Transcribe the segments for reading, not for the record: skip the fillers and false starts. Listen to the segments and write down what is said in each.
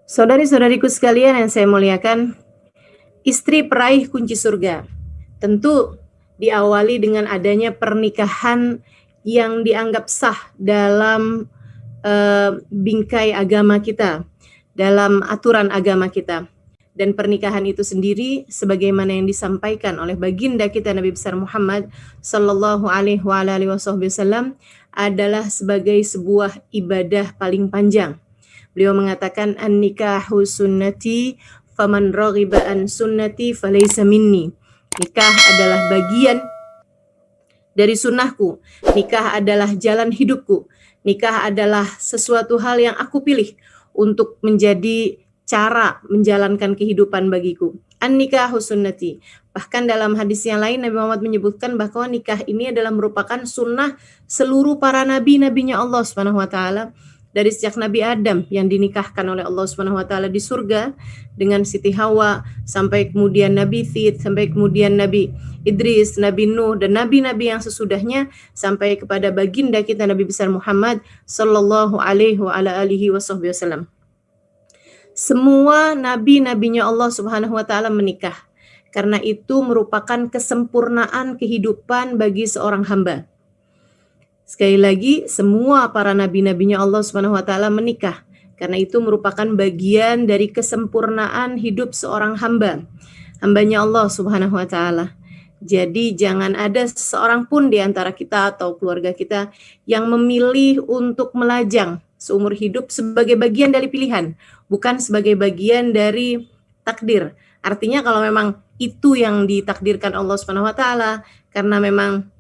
Saudari-saudariku sekalian yang saya muliakan, istri peraih kunci surga. Tentu diawali dengan adanya pernikahan yang dianggap sah dalam bingkai agama kita, dalam aturan agama kita. Dan pernikahan itu sendiri sebagaimana yang disampaikan oleh baginda kita Nabi besar Muhammad sallallahu alaihi wasallam adalah sebagai sebuah ibadah paling panjang. Beliau mengatakan an-nikahu sunnati faman raghiba an sunnati falaysa minni. Nikah adalah bagian dari sunnahku. Nikah adalah jalan hidupku. Nikah adalah sesuatu hal yang aku pilih untuk menjadi cara menjalankan kehidupan bagiku. An-nikahu sunnati. Bahkan dalam hadis yang lain Nabi Muhammad menyebutkan bahwa nikah ini adalah merupakan sunnah seluruh para nabi-nabinya Allah Subhanahu wa taala. Dari sejak Nabi Adam yang dinikahkan oleh Allah Subhanahu wa taala di surga dengan Siti Hawa, sampai kemudian Nabi Thid, sampai kemudian Nabi Idris, Nabi Nuh, dan nabi-nabi yang sesudahnya, sampai kepada baginda kita Nabi besar Muhammad sallallahu alaihi wasallam. Semua nabi-nabinya Allah Subhanahu wa taala menikah. Karena itu merupakan kesempurnaan kehidupan bagi seorang hamba. Sekali lagi, semua para nabi-nabinya Allah Subhanahu wa taala menikah. Karena itu merupakan bagian dari kesempurnaan hidup seorang hamba. Hambanya Allah Subhanahu wa taala. Jadi jangan ada seorang pun di antara kita atau keluarga kita yang memilih untuk melajang seumur hidup sebagai bagian dari pilihan, bukan sebagai bagian dari takdir. Artinya kalau memang itu yang ditakdirkan Allah Subhanahu wa taala, karena memang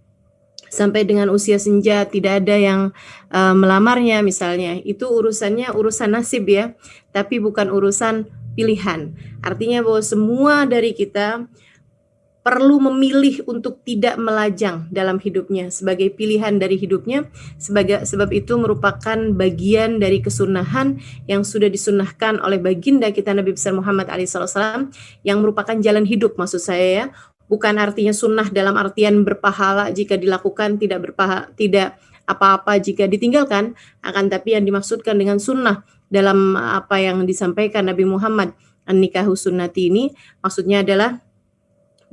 sampai dengan usia senja tidak ada yang melamarnya misalnya, itu urusannya urusan nasib ya, tapi bukan urusan pilihan. Artinya bahwa semua dari kita perlu memilih untuk tidak melajang dalam hidupnya sebagai pilihan dari hidupnya, sebab itu merupakan bagian dari kesunahan yang sudah disunnahkan oleh baginda kita Nabi besar Muhammad SAW, yang merupakan jalan hidup maksud saya ya. Bukan artinya sunnah dalam artian berpahala jika dilakukan, tidak apa-apa jika ditinggalkan, akan tapi yang dimaksudkan dengan sunnah dalam apa yang disampaikan Nabi Muhammad an-nikahu sunnati ini, maksudnya adalah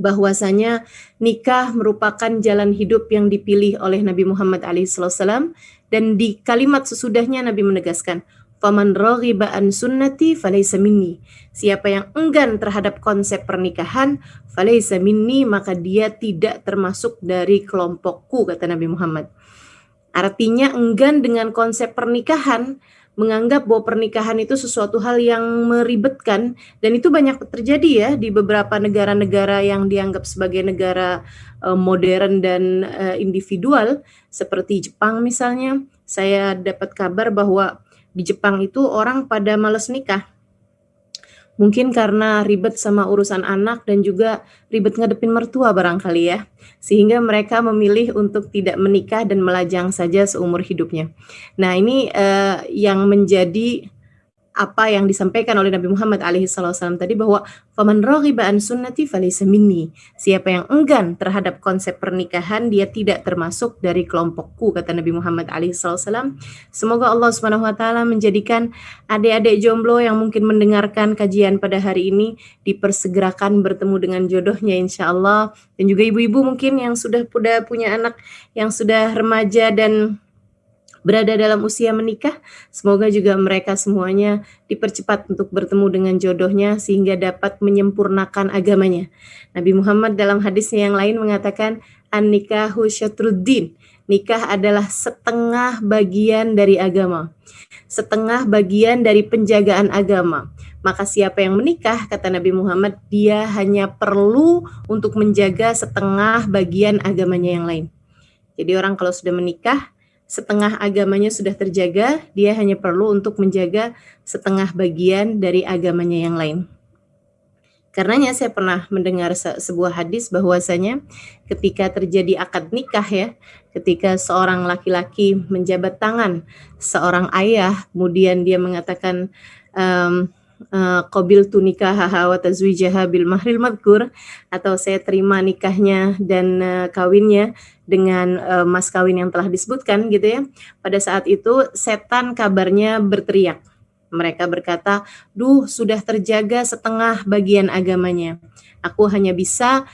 bahwasanya nikah merupakan jalan hidup yang dipilih oleh Nabi Muhammad SAW, dan di kalimat sesudahnya Nabi menegaskan, faman raghiba an sunnati falaysa minni. Siapa yang enggan terhadap konsep pernikahan, falaysa minni, maka dia tidak termasuk dari kelompokku, kata Nabi Muhammad. Artinya enggan dengan konsep pernikahan, menganggap bahwa pernikahan itu sesuatu hal yang meribetkan, dan itu banyak terjadi ya di beberapa negara-negara yang dianggap sebagai negara modern dan individual, seperti Jepang misalnya. Saya dapat kabar bahwa di Jepang itu orang pada malas nikah. Mungkin karena ribet sama urusan anak dan juga ribet ngadepin mertua barangkali ya. Sehingga mereka memilih untuk tidak menikah dan melajang saja seumur hidupnya. Nah ini yang menjadi apa yang disampaikan oleh Nabi Muhammad SAW tadi, bahwa faman raghiba an sunnati falaysa minni. Siapa yang enggan terhadap konsep pernikahan, dia tidak termasuk dari kelompokku, kata Nabi Muhammad SAW. Semoga Allah Subhanahu wa taala menjadikan adik-adik jomblo yang mungkin mendengarkan kajian pada hari ini dipersegerakan bertemu dengan jodohnya insyaallah, dan juga ibu-ibu mungkin yang sudah punya anak yang sudah remaja dan berada dalam usia menikah, semoga juga mereka semuanya dipercepat untuk bertemu dengan jodohnya sehingga dapat menyempurnakan agamanya. Nabi Muhammad dalam hadisnya yang lain mengatakan, an-nikahu syatruddin. Nikah adalah setengah bagian dari agama, setengah bagian dari penjagaan agama. Maka siapa yang menikah, kata Nabi Muhammad, dia hanya perlu untuk menjaga setengah bagian agamanya yang lain. Jadi orang kalau sudah menikah, setengah agamanya sudah terjaga, dia hanya perlu untuk menjaga setengah bagian dari agamanya yang lain. Karenanya saya pernah mendengar sebuah hadis bahwasanya ketika terjadi akad nikah ya, ketika seorang laki-laki menjabat tangan seorang ayah, kemudian dia mengatakan qabiltu nikahaha wa tazwijaha bil mahril madhkur, atau saya terima nikahnya dan kawinnya dengan mas kawin yang telah disebutkan gitu ya. Pada saat itu setan kabarnya berteriak, Mereka berkata, duh sudah terjaga setengah bagian agamanya. Aku hanya bisa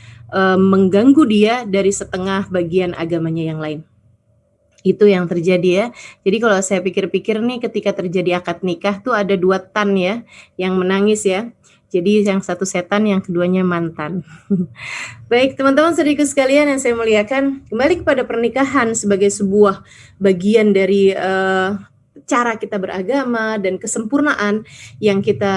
mengganggu dia dari setengah bagian agamanya yang lain. Itu yang terjadi ya. Jadi kalau saya pikir-pikir nih ketika terjadi akad nikah tuh ada 2 tan ya yang menangis ya. Jadi yang satu setan, yang keduanya mantan. Baik teman-teman saudaraku sekalian yang saya muliakan, kembali kepada pernikahan sebagai sebuah bagian dari cara kita beragama dan kesempurnaan yang kita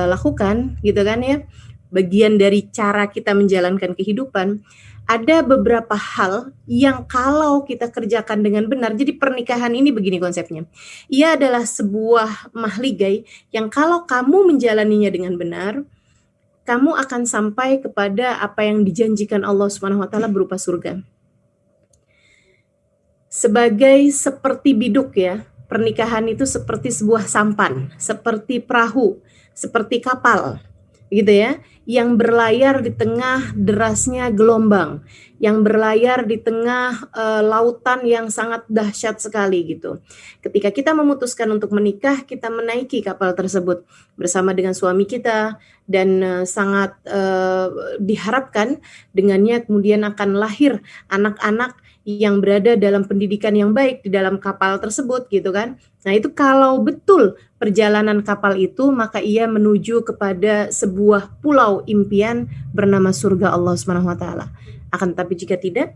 lakukan gitu kan ya. Bagian dari cara kita menjalankan kehidupan. Ada beberapa hal yang kalau kita kerjakan dengan benar, jadi pernikahan ini begini konsepnya. Ia adalah sebuah mahligai yang kalau kamu menjalaninya dengan benar, kamu akan sampai kepada apa yang dijanjikan Allah Subhanahu wa taala berupa surga. Seperti biduk ya, pernikahan itu seperti sebuah sampan, seperti perahu, seperti kapal. Gitu ya, yang berlayar di tengah derasnya gelombang, yang berlayar di tengah lautan yang sangat dahsyat sekali gitu. Ketika kita memutuskan untuk menikah, kita menaiki kapal tersebut bersama dengan suami kita dan sangat diharapkan dengannya kemudian akan lahir anak-anak yang berada dalam pendidikan yang baik di dalam kapal tersebut gitu kan. Nah itu kalau betul perjalanan kapal itu, maka ia menuju kepada sebuah pulau impian bernama surga Allah Subhanahu wa taala. Akan tetapi jika tidak,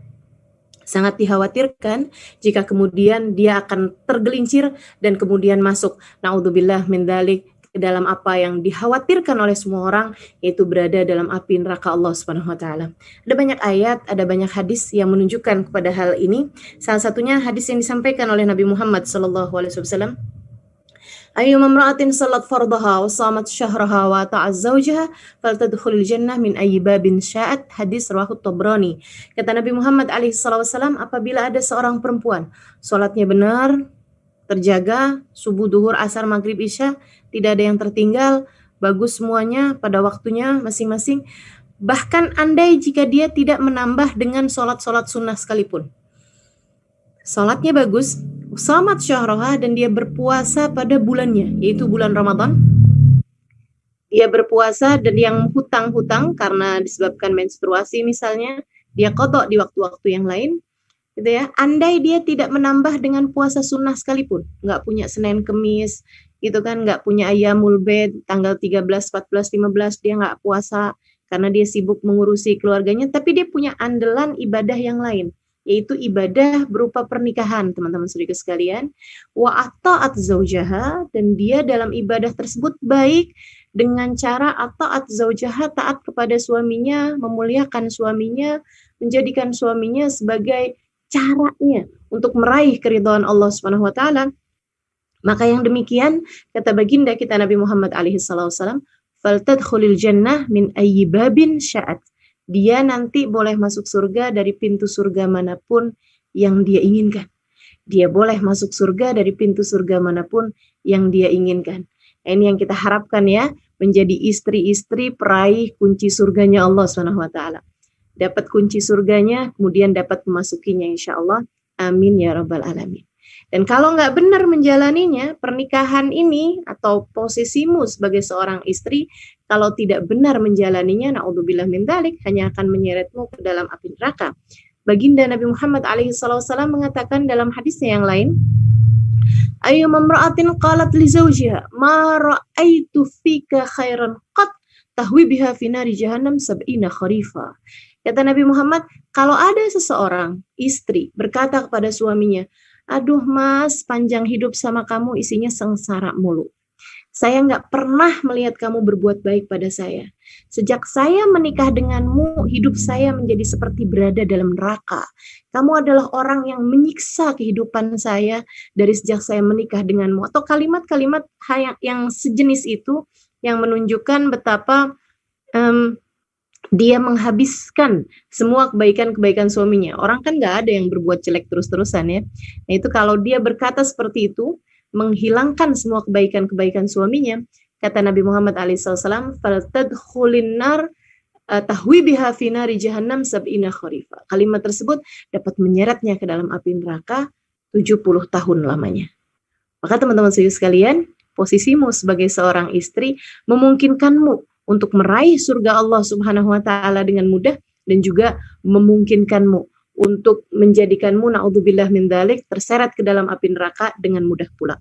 sangat dikhawatirkan jika kemudian dia akan tergelincir dan kemudian masuk naudzubillah min dzalik ke dalam apa yang dikhawatirkan oleh semua orang, yaitu berada dalam api neraka Allah Subhanahu wa taala. Ada banyak ayat, ada banyak hadis yang menunjukkan kepada hal ini. Salah satunya hadis yang disampaikan oleh Nabi Muhammad sallallahu alaihi wasallam, ayyuma imra'atin salat fardaha wa shamat syahraha wa ta'az zawjaha faltadkhulil jannah min ayyi babin sya'at. Hadis rawahu Tabrani. Kata Nabi Muhammad alaihi wasallam, apabila ada seorang perempuan salatnya benar, terjaga, subuh, duhur, asar, maghrib, isya, tidak ada yang tertinggal, bagus semuanya pada waktunya masing-masing, bahkan andai jika dia tidak menambah dengan sholat-sholat sunnah sekalipun, sholatnya bagus, shamat syahroha, dan dia berpuasa pada bulannya, yaitu bulan Ramadan. Dia berpuasa dan yang hutang-hutang karena disebabkan menstruasi misalnya, dia qadha di waktu-waktu yang lain, gitu ya. Andai dia tidak menambah dengan puasa sunnah sekalipun, nggak punya Senin Kemis, gitu kan, nggak punya Ayyamul Bid, tanggal 13, 14, 15, dia nggak puasa karena dia sibuk mengurusi keluarganya, tapi dia punya andalan ibadah yang lain, yaitu ibadah berupa pernikahan, teman-teman saudara sekalian. Wa ata'at zaujaha, dan dia dalam ibadah tersebut baik dengan cara ata'at zaujaha, taat kepada suaminya, memuliakan suaminya, menjadikan suaminya sebagai caranya untuk meraih keridhaan Allah Subhanahu wa taala. Maka yang demikian, kata baginda kita Nabi Muhammad alaihi wasallam, faltadkhulil jannah min ayyi babin sya'at. Dia nanti boleh masuk surga dari pintu surga manapun yang dia inginkan. Dia boleh masuk surga dari pintu surga manapun yang dia inginkan. Ini yang kita harapkan ya, menjadi istri-istri peraih kunci surganya Allah Subhanahu wa taala. Dapat kunci surganya, kemudian dapat memasukinya insya Allah. Amin ya rabbal alamin. Dan kalau nggak benar menjalaninya, pernikahan ini atau posisimu sebagai seorang istri, kalau tidak benar menjalaninya, na'udzubillah min dzalik, hanya akan menyeretmu ke dalam api neraka. Baginda Nabi Muhammad alaihi wasallam mengatakan dalam hadisnya yang lain, ayyuma imra'atin qalat li zawjiha ma ra'aitu fika khairan qat tahwi biha fi nari jahannam sab'ina kharifa. Kata Nabi Muhammad, kalau ada seseorang istri berkata kepada suaminya, aduh mas, panjang hidup sama kamu isinya sengsara mulu. Saya nggak pernah melihat kamu berbuat baik pada saya. Sejak saya menikah denganmu, hidup saya menjadi seperti berada dalam neraka. Kamu adalah orang yang menyiksa kehidupan saya dari sejak saya menikah denganmu. Atau kalimat-kalimat yang sejenis itu yang menunjukkan betapa dia menghabiskan semua kebaikan-kebaikan suaminya. Orang kan nggak ada yang berbuat jelek terus-terusan ya. Nah itu kalau dia berkata seperti itu, menghilangkan semua kebaikan-kebaikan suaminya, kata Nabi Muhammad SAW, faltadkhulin nar tahwi biha fi nari jahannam sab'ina kharifa. Kalimat tersebut dapat menyeretnya ke dalam api neraka 70 tahun lamanya. Maka teman-teman sekalian, posisimu sebagai seorang istri memungkinkanmu untuk meraih surga Allah Subhanahu wa taala dengan mudah, dan juga memungkinkanmu untuk menjadikanmu naudzubillah min dzalik terseret ke dalam api neraka dengan mudah pula.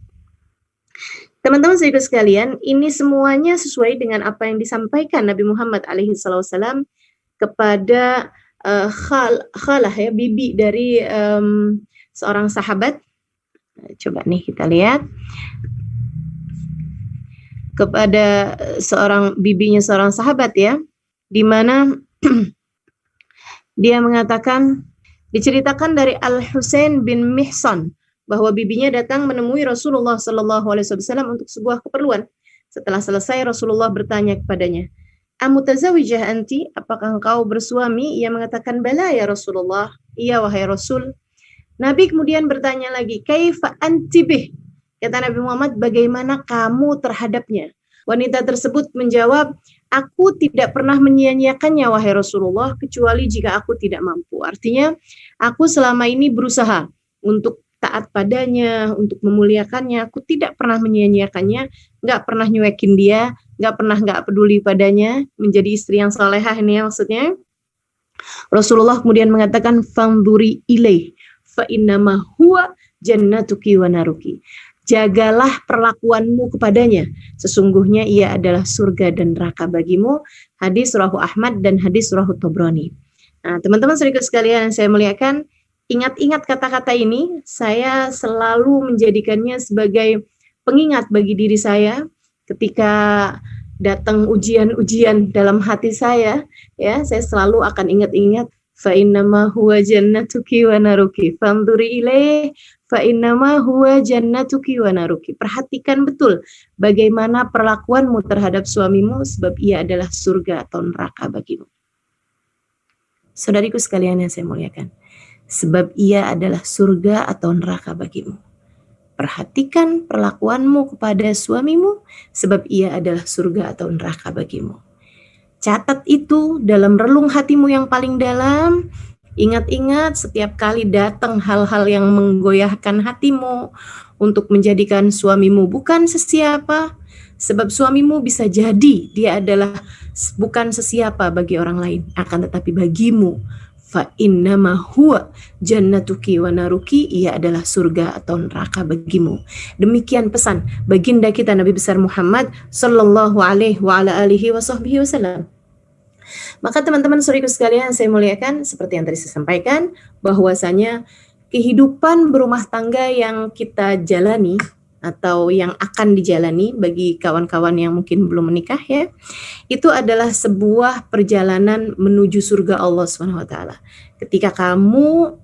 Teman-teman saudara sekalian, ini semuanya sesuai dengan apa yang disampaikan Nabi Muhammad alaihi wasallam kepada khalah ya, bibi dari seorang sahabat. Coba nih kita lihat, kepada seorang bibinya seorang sahabat ya, di mana dia mengatakan, diceritakan dari Al-Husain bin Mihsan bahwa bibinya datang menemui Rasulullah Sallallahu Alaihi Wasallam untuk sebuah keperluan. Setelah selesai, Rasulullah bertanya kepadanya, "Amutazawijah anti? Apakah engkau bersuami?" Ia mengatakan, "Bala ya Rasulullah." Iya wahai Rasul. Nabi kemudian bertanya lagi, "Kaifa anti bih?" Kata Nabi Muhammad, "Bagaimana kamu terhadapnya?" Wanita tersebut menjawab, "Aku tidak pernah menyia-nyiakannya wahai Rasulullah, kecuali jika aku tidak mampu." Artinya, aku selama ini berusaha untuk taat padanya, untuk memuliakannya. Aku tidak pernah menyia-nyiakannya, nggak pernah nyuekin dia, nggak peduli padanya, menjadi istri yang salehah ini ya maksudnya. Rasulullah kemudian mengatakan, "Fanduri ilaih, fa innama huwa jannatuki wa naruki." Jagalah perlakuanmu kepadanya, sesungguhnya ia adalah surga dan neraka bagimu. Hadis rawahu Ahmad dan hadis rawahu Tabrani. Nah, teman-teman saudara sekalian yang saya muliakan, ingat-ingat kata-kata ini, saya selalu menjadikannya sebagai pengingat bagi diri saya ketika datang ujian-ujian dalam hati saya, ya, saya selalu akan ingat-ingat, fa innama huwa jannatuki wa naruki fanduri ilaih fa innama huwa jannatuki wa naruki. Perhatikan betul bagaimana perlakuanmu terhadap suamimu, sebab ia adalah surga atau neraka bagimu. Saudariku sekalian yang saya muliakan, sebab ia adalah surga atau neraka bagimu. Perhatikan perlakuanmu kepada suamimu, sebab ia adalah surga atau neraka bagimu. Catat itu dalam relung hatimu yang paling dalam. Ingat-ingat setiap kali datang hal-hal yang menggoyahkan hatimu untuk menjadikan suamimu bukan sesiapa. Sebab suamimu bisa jadi dia adalah bukan sesiapa bagi orang lain, akan tetapi bagimu, fa innama huwa jannatuki wa naruki, ia adalah surga atau neraka bagimu. Demikian pesan baginda kita Nabi besar Muhammad sallallahu alaihi wa ala alihi wasallam. Maka teman-teman saudaraku sekalian saya muliakan, seperti yang tadi saya sampaikan, bahwasanya kehidupan berumah tangga yang kita jalani atau yang akan dijalani bagi kawan-kawan yang mungkin belum menikah ya, itu adalah sebuah perjalanan menuju surga Allah Subhanahu wa taala. Ketika kamu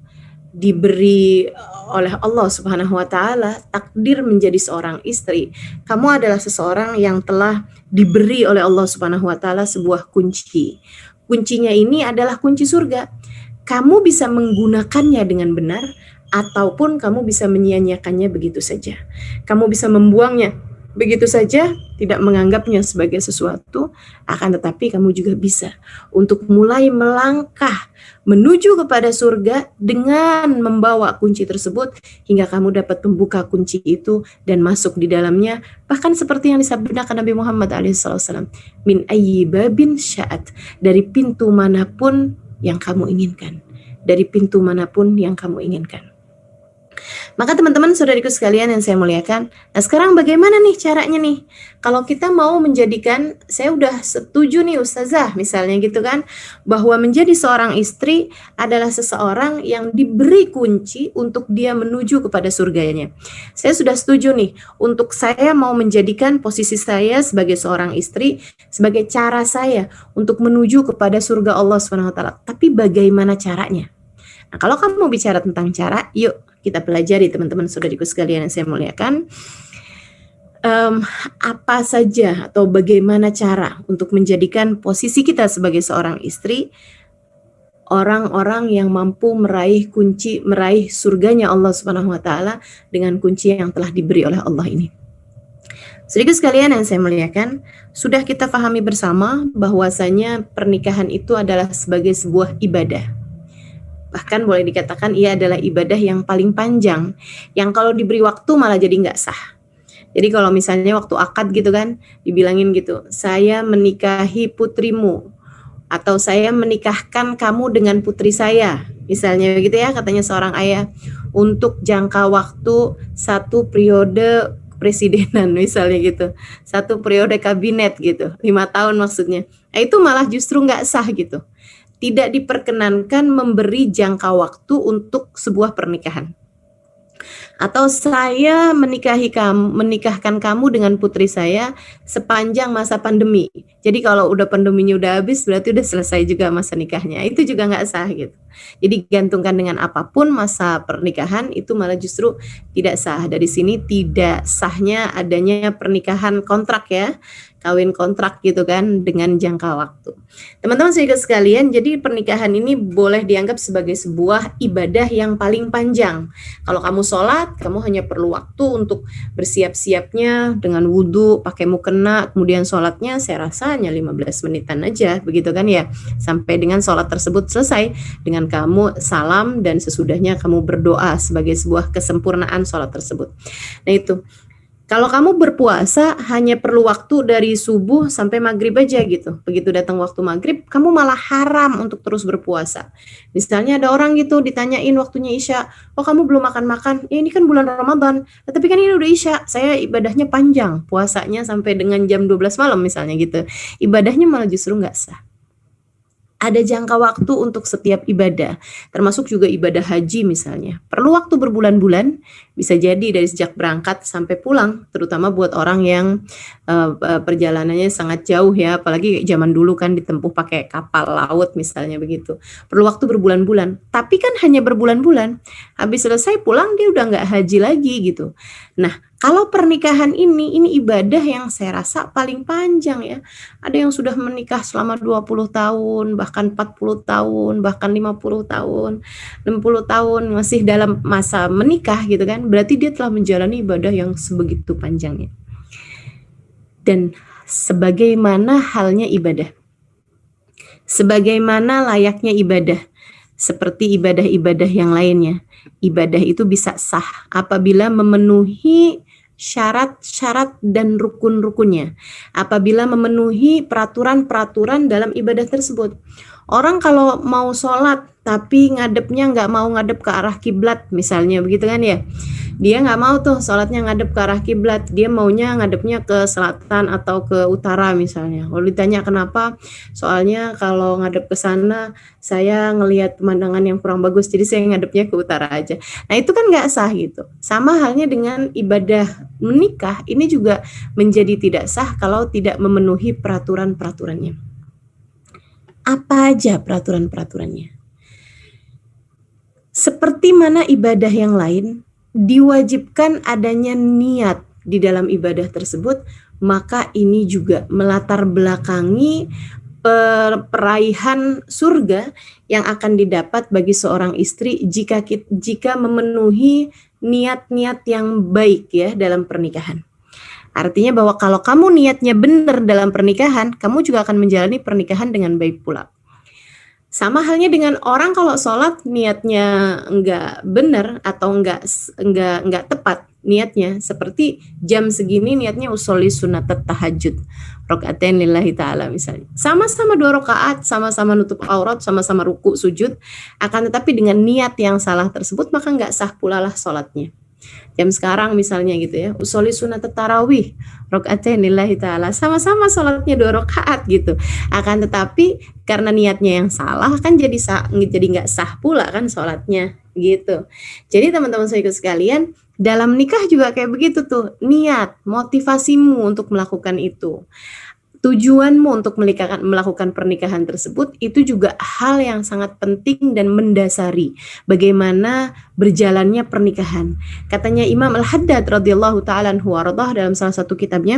diberi oleh Allah Subhanahu wa taala takdir menjadi seorang istri, kamu adalah seseorang yang telah diberi oleh Allah Subhanahu wa taala sebuah kunci. Kuncinya ini adalah kunci surga. Kamu bisa menggunakannya dengan benar ataupun kamu bisa menyia-nyiakannya begitu saja. Kamu bisa membuangnya begitu saja, tidak menganggapnya sebagai sesuatu, akan tetapi kamu juga bisa untuk mulai melangkah menuju kepada surga dengan membawa kunci tersebut hingga kamu dapat membuka kunci itu dan masuk di dalamnya, bahkan seperti yang disabdakan Nabi Muhammad SAW, min ayyi babin sya'at, dari pintu manapun yang kamu inginkan, dari pintu manapun yang kamu inginkan. Maka teman-teman saudariku sekalian yang saya muliakan, nah sekarang bagaimana nih caranya nih? Kalau kita mau menjadikan, saya udah setuju nih Ustazah misalnya gitu kan, bahwa menjadi seorang istri adalah seseorang yang diberi kunci untuk dia menuju kepada surganya. Saya sudah setuju nih, untuk saya mau menjadikan posisi saya sebagai seorang istri, sebagai cara saya untuk menuju kepada surga Allah SWT. Tapi bagaimana caranya? Nah, kalau kamu bicara tentang cara, yuk kita pelajari teman-teman saudariku sekalian yang saya muliakan. Apa saja atau bagaimana cara untuk menjadikan posisi kita sebagai seorang istri orang-orang yang mampu meraih kunci, meraih surganya Allah Subhanahu wa taala dengan kunci yang telah diberi oleh Allah ini. Saudariku sekalian yang saya muliakan, sudah kita pahami bersama bahwasanya pernikahan itu adalah sebagai sebuah ibadah. Bahkan boleh dikatakan ia adalah ibadah yang paling panjang, yang kalau diberi waktu malah jadi nggak sah. Jadi kalau misalnya waktu akad gitu kan, dibilangin gitu, saya menikahi putrimu, atau saya menikahkan kamu dengan putri saya, misalnya begitu ya, katanya seorang ayah, untuk jangka waktu satu periode presidenan misalnya gitu, satu periode kabinet gitu, 5 tahun maksudnya. Nah, itu malah justru nggak sah gitu. Tidak diperkenankan memberi jangka waktu untuk sebuah pernikahan. Atau saya menikahkan kamu dengan putri saya sepanjang masa pandemi. Jadi kalau udah pandeminya udah habis, berarti udah selesai juga masa nikahnya. Itu juga nggak sah gitu. Jadi gantungkan dengan apapun masa pernikahan, itu malah justru tidak sah. Dari sini tidak sahnya adanya pernikahan kontrak ya, kawin kontrak gitu kan, dengan jangka waktu. Teman-teman sekalian, jadi pernikahan ini boleh dianggap sebagai sebuah ibadah yang paling panjang. Kalau kamu sholat, kamu hanya perlu waktu untuk bersiap-siapnya dengan wudhu, pakai mukena, kemudian sholatnya saya rasa hanya 15 menitan aja, begitu kan ya, sampai dengan sholat tersebut selesai, dengan kamu salam dan sesudahnya kamu berdoa sebagai sebuah kesempurnaan sholat tersebut. Nah itu, kalau kamu berpuasa hanya perlu waktu dari subuh sampai maghrib aja gitu. Begitu datang waktu maghrib, kamu malah haram untuk terus berpuasa. Misalnya ada orang gitu ditanyain waktunya Isya, oh kamu belum makan-makan, ya ini kan bulan Ramadan, tapi kan ini udah Isya, saya ibadahnya panjang, puasanya sampai dengan jam 12 malam misalnya gitu. Ibadahnya malah justru nggak sah. Ada jangka waktu untuk setiap ibadah, termasuk juga ibadah haji misalnya. Perlu waktu berbulan-bulan, bisa jadi dari sejak berangkat sampai pulang, terutama buat orang yang perjalanannya sangat jauh ya, apalagi zaman dulu kan ditempuh pakai kapal laut misalnya begitu. Perlu waktu berbulan-bulan, tapi kan hanya berbulan-bulan, habis selesai pulang dia udah nggak haji lagi gitu. Nah, kalau pernikahan ini ibadah yang saya rasa paling panjang ya. Ada yang sudah menikah selama 20 tahun, bahkan 40 tahun, bahkan 50 tahun, 60 tahun masih dalam masa menikah gitu kan. Berarti dia telah menjalani ibadah yang sebegitu panjangnya. Dan sebagaimana halnya ibadah, sebagaimana layaknya ibadah, seperti ibadah-ibadah yang lainnya, ibadah itu bisa sah apabila memenuhi syarat-syarat dan rukun-rukunnya, apabila memenuhi peraturan-peraturan dalam ibadah tersebut. Orang kalau mau sholat tapi ngadepnya nggak mau ngadep ke arah kiblat misalnya begitu kan ya, dia nggak mau tuh sholatnya ngadep ke arah kiblat, dia maunya ngadepnya ke selatan atau ke utara misalnya. Kalau ditanya kenapa, soalnya kalau ngadep ke sana saya ngelihat pemandangan yang kurang bagus, jadi saya ngadepnya ke utara aja. Nah itu kan nggak sah gitu. Sama halnya dengan ibadah menikah, ini juga menjadi tidak sah kalau tidak memenuhi peraturan-peraturannya. Apa aja peraturan-peraturannya? Seperti mana ibadah yang lain, diwajibkan adanya niat di dalam ibadah tersebut, maka ini juga melatar belakangi peraihan surga yang akan didapat bagi seorang istri jika memenuhi niat-niat yang baik ya dalam pernikahan. Artinya bahwa kalau kamu niatnya benar dalam pernikahan, kamu juga akan menjalani pernikahan dengan baik pula. Sama halnya dengan orang kalau sholat niatnya enggak benar atau enggak tepat niatnya, seperti jam segini niatnya usolli sunat tahajud rokaatain lillahi ta'ala misalnya, sama-sama 2 rakaat, sama-sama nutup aurat, sama-sama ruku sujud, akan tetapi dengan niat yang salah tersebut maka enggak sah pula lah sholatnya. Jam sekarang misalnya gitu ya, usolli sunat tarawih rokaatain lillahi ta'ala, sama-sama sholatnya 2 rakaat gitu, akan tetapi karena niatnya yang salah kan jadi nggak sah pula kan sholatnya gitu. Jadi teman-teman saya sekalian, dalam nikah juga kayak begitu tuh, niat, motivasimu untuk melakukan itu, tujuanmu untuk melakukan pernikahan tersebut, itu juga hal yang sangat penting dan mendasari bagaimana berjalannya pernikahan. Katanya Imam Al-Haddad radhiyallahu ta'ala anhu warḍah dalam salah satu kitabnya,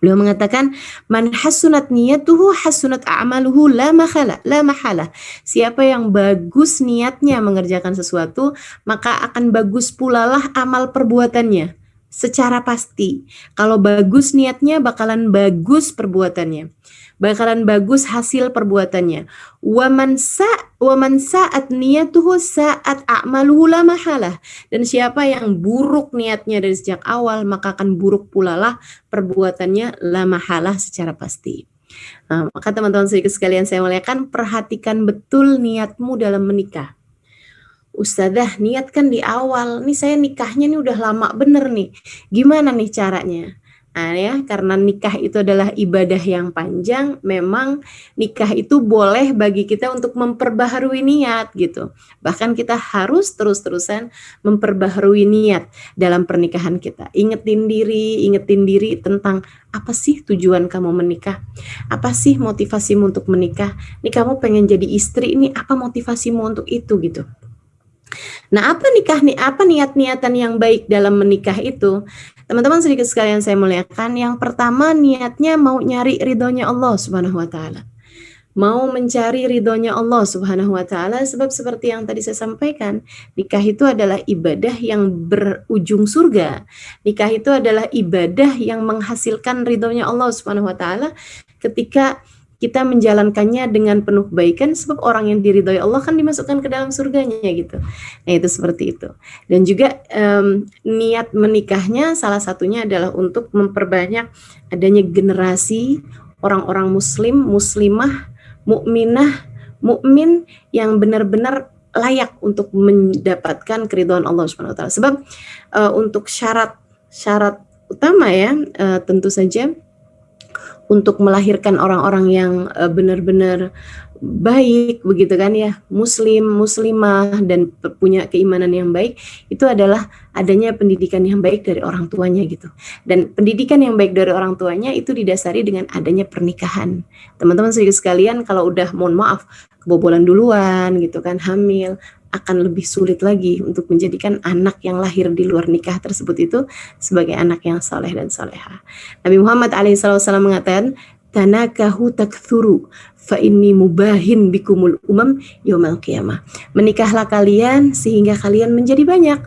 beliau mengatakan, man hasunat niyatuhu hasunat a'maluhu la mahala. Siapa yang bagus niatnya mengerjakan sesuatu, maka akan bagus pula lah amal perbuatannya. secara pasti. Kalau bagus niatnya bakalan bagus perbuatannya. Bakalan bagus hasil perbuatannya. Wa man sa'at niyatuhu sa'at a'maluhu la mahalah. Dan siapa yang buruk niatnya dari sejak awal, maka akan buruk pula lah perbuatannya la mahalah secara pasti. Nah, maka teman-teman sekalian saya muliakan, perhatikan betul niatmu dalam menikah. Ustadzah, niatkan di awal, nih saya nikahnya nih udah lama bener nih, gimana nih caranya? Nah ya, karena nikah itu adalah ibadah yang panjang, memang nikah itu boleh bagi kita untuk memperbaharui niat gitu. Bahkan kita harus terus-terusan memperbaharui niat dalam pernikahan kita. Ingetin diri tentang apa sih tujuan kamu menikah? Apa sih motivasimu untuk menikah? Nih kamu pengen jadi istri, ini apa motivasimu untuk itu gitu. Nah, apa niat-niatan yang baik dalam menikah itu? Teman-teman sedikit sekalian saya muliakan, yang pertama niatnya mau nyari ridhonya Allah Subhanahu wa taala. Mau mencari ridhonya Allah Subhanahu wa taala, sebab seperti yang tadi saya sampaikan, nikah itu adalah ibadah yang berujung surga. Nikah itu adalah ibadah yang menghasilkan ridhonya Allah Subhanahu wa taala ketika kita menjalankannya dengan penuh kebaikan, sebab orang yang diridhoi Allah kan dimasukkan ke dalam surganya gitu. Nah itu seperti itu. Dan juga niat menikahnya salah satunya adalah untuk memperbanyak adanya generasi orang-orang muslim, muslimah, mukminah, mukmin yang benar-benar layak untuk mendapatkan keridhaan Allah Subhanahu wa taala. Sebab untuk syarat utama ya, tentu saja untuk melahirkan orang-orang yang benar-benar baik begitu kan ya, muslim, muslimah dan punya keimanan yang baik, itu adalah adanya pendidikan yang baik dari orang tuanya gitu. Dan pendidikan yang baik dari orang tuanya itu didasari dengan adanya pernikahan. Teman-teman sedikit sekalian, kalau udah mohon maaf kebobolan duluan gitu kan, hamil, akan lebih sulit lagi untuk menjadikan anak yang lahir di luar nikah tersebut itu sebagai anak yang saleh dan salehah. Nabi Muhammad SAW mengatakan, tanakahu takthuru fa inni mubahin bikumul umam yaumal qiyamah. Menikahlah kalian sehingga kalian menjadi banyak.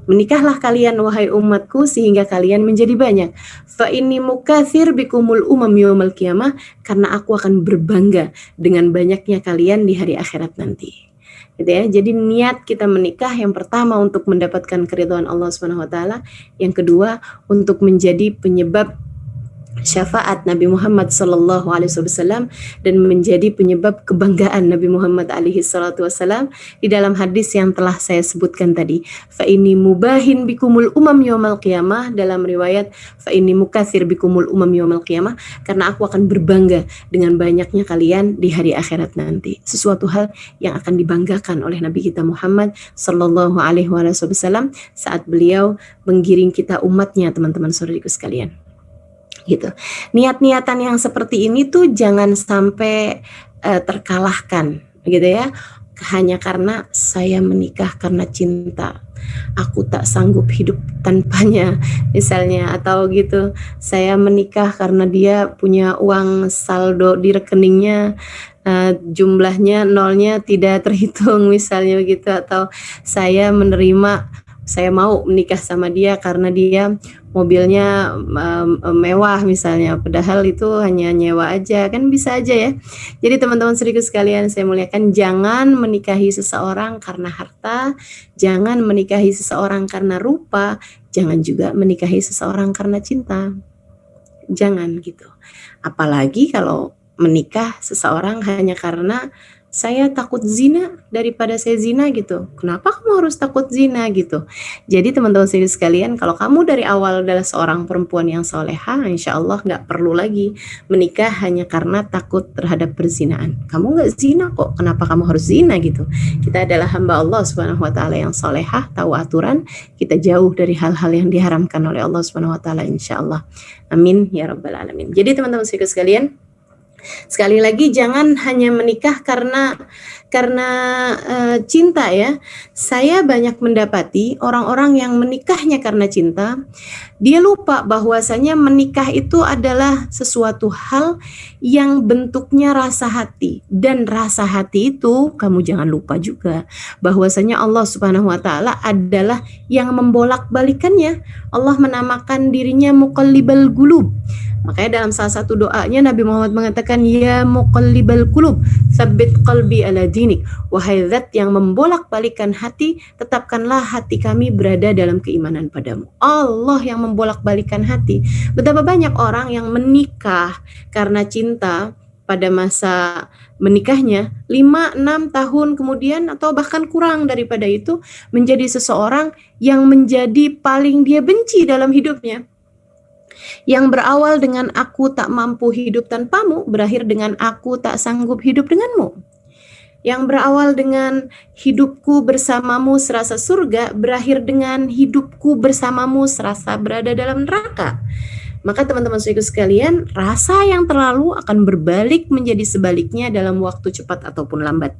Menikahlah kalian wahai umatku sehingga kalian menjadi banyak. Fa inni mukatsir bikumul umam yaumal qiyamah, karena aku akan berbangga dengan banyaknya kalian di hari akhirat nanti. Gitu ya. Jadi niat kita menikah yang pertama untuk mendapatkan keridhaan Allah Subhanahu wa taala, yang kedua untuk menjadi penyebab syafaat Nabi Muhammad sallallahu alaihi wasallam dan menjadi penyebab kebanggaan Nabi Muhammad alaihi salatu wasallam di dalam hadis yang telah saya sebutkan tadi. Fa inni mubahin bikumul umam yaumal qiyamah, dalam riwayat fa inni mukatsir bikumul umam yaumal qiyamah, karena aku akan berbangga dengan banyaknya kalian di hari akhirat nanti. Sesuatu hal yang akan dibanggakan oleh Nabi kita Muhammad sallallahu alaihi wasallam saat beliau menggiring kita umatnya, teman-teman saudariku sekalian. Gitu. Niat-niatan yang seperti ini tuh jangan sampai terkalahkan gitu ya, hanya karena saya menikah karena cinta, aku tak sanggup hidup tanpanya misalnya, atau gitu, saya menikah karena dia punya uang saldo di rekeningnya jumlahnya nolnya tidak terhitung misalnya begitu, atau saya mau menikah sama dia karena dia mobilnya mewah misalnya, padahal itu hanya nyewa aja, kan bisa aja ya. Jadi teman-teman sedikit sekalian saya muliakan, jangan menikahi seseorang karena harta, jangan menikahi seseorang karena rupa, jangan juga menikahi seseorang karena cinta. Jangan gitu. Apalagi kalau menikah seseorang hanya karena saya takut zina daripada saya zina gitu. Kenapa kamu harus takut zina gitu? Jadi teman-teman sekalian, kalau kamu dari awal adalah seorang perempuan yang soleha, insya Allah nggak perlu lagi menikah hanya karena takut terhadap perzinaan. Kamu nggak zina kok, kenapa kamu harus zina gitu? Kita adalah hamba Allah Subhanahu Wa Taala yang soleha, tahu aturan, kita jauh dari hal-hal yang diharamkan oleh Allah Subhanahu Wa Taala, insya Allah. Amin ya rabbal alamin. Jadi teman-teman sekalian, sekali lagi jangan hanya menikah karena karena cinta ya. Saya banyak mendapati orang-orang yang menikahnya karena cinta, dia lupa bahwasanya menikah itu adalah sesuatu hal yang bentuknya rasa hati, dan rasa hati itu kamu jangan lupa juga bahwasanya Allah Subhanahu wa taala adalah yang membolak-balikannya. Allah menamakan dirinya Muqallibal Qulub. Makanya dalam salah satu doanya Nabi Muhammad mengatakan, ya muqallibal qulub, tsabbit qalbi ala dinik. Wahai zat yang membolak-balikan hati, tetapkanlah hati kami berada dalam keimanan padamu. Allah yang membolak-balikan hati. Betapa banyak orang yang menikah karena cinta pada masa menikahnya 5-6 tahun kemudian atau bahkan kurang daripada itu menjadi seseorang yang menjadi paling dia benci dalam hidupnya. Yang berawal dengan aku tak mampu hidup tanpamu, berakhir dengan aku tak sanggup hidup denganmu. Yang berawal dengan hidupku bersamamu serasa surga, berakhir dengan hidupku bersamamu serasa berada dalam neraka. Maka teman-teman saudaraku sekalian, rasa yang terlalu akan berbalik menjadi sebaliknya dalam waktu cepat ataupun lambat.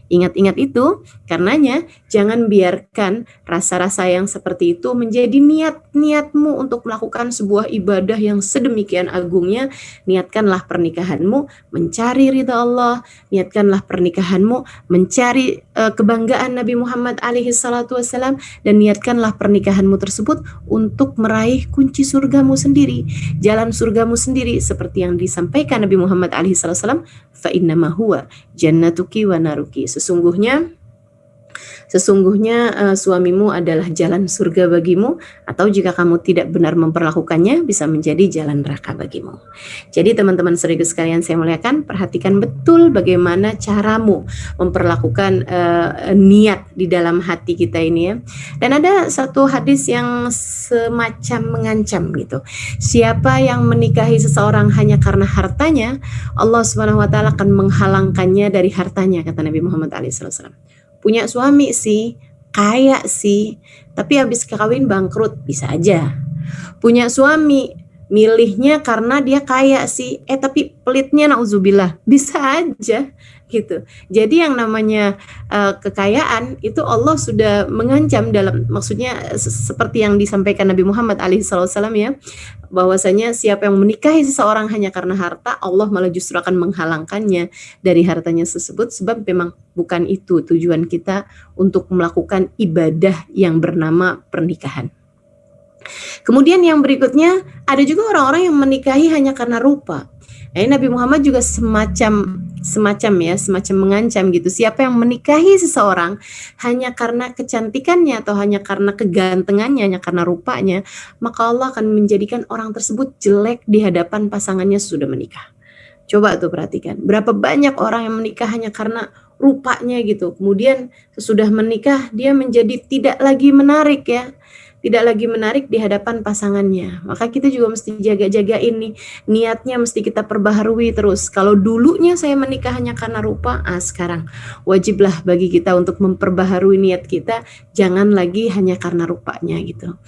Ingat-ingat itu, karenanya jangan biarkan rasa-rasa yang seperti itu menjadi niat-niatmu untuk melakukan sebuah ibadah yang sedemikian agungnya. Niatkanlah pernikahanmu mencari ridha Allah, niatkanlah pernikahanmu mencari kebanggaan Nabi Muhammad alaihi salatu wassalam, dan niatkanlah pernikahanmu tersebut untuk meraih kunci surgamu sendiri, jalan surgamu sendiri, seperti yang disampaikan Nabi Muhammad alaihi salatu wassalam, fa innama huwa jannatuki wa naruki. Sesungguhnya suamimu adalah jalan surga bagimu, atau jika kamu tidak benar memperlakukannya bisa menjadi jalan neraka bagimu. Jadi teman-teman saudaraku sekalian saya muliakan, perhatikan betul bagaimana caramu memperlakukan niat di dalam hati kita ini ya. Dan ada satu hadis yang semacam mengancam gitu. Siapa yang menikahi seseorang hanya karena hartanya, Allah Subhanahu wa taala akan menghalangkannya dari hartanya, kata Nabi Muhammad SAW. Punya suami sih, kaya sih, tapi habis kawin bangkrut, bisa aja. Punya suami, milihnya karena dia kaya sih, tapi pelitnya nauzubillah, bisa aja gitu. Jadi yang namanya kekayaan itu Allah sudah mengancam dalam, maksudnya seperti yang disampaikan Nabi Muhammad alaihissalam ya, bahwasanya siapa yang menikahi seseorang hanya karena harta, Allah malah justru akan menghalangkannya dari hartanya tersebut, sebab memang bukan itu tujuan kita untuk melakukan ibadah yang bernama pernikahan. Kemudian yang berikutnya, ada juga orang-orang yang menikahi hanya karena rupa. Nabi Muhammad juga semacam mengancam gitu. Siapa yang menikahi seseorang hanya karena kecantikannya atau hanya karena kegantengannya, hanya karena rupanya, maka Allah akan menjadikan orang tersebut jelek di hadapan pasangannya sudah menikah. Coba tuh perhatikan, berapa banyak orang yang menikah hanya karena rupanya gitu. Kemudian sesudah menikah dia menjadi tidak lagi menarik ya. Tidak lagi menarik di hadapan pasangannya. Maka kita juga mesti jaga-jaga ini. Niatnya mesti kita perbaharui terus. Kalau dulunya saya menikah hanya karena rupa, sekarang wajiblah bagi kita untuk memperbaharui niat kita. Jangan lagi hanya karena rupanya gitu.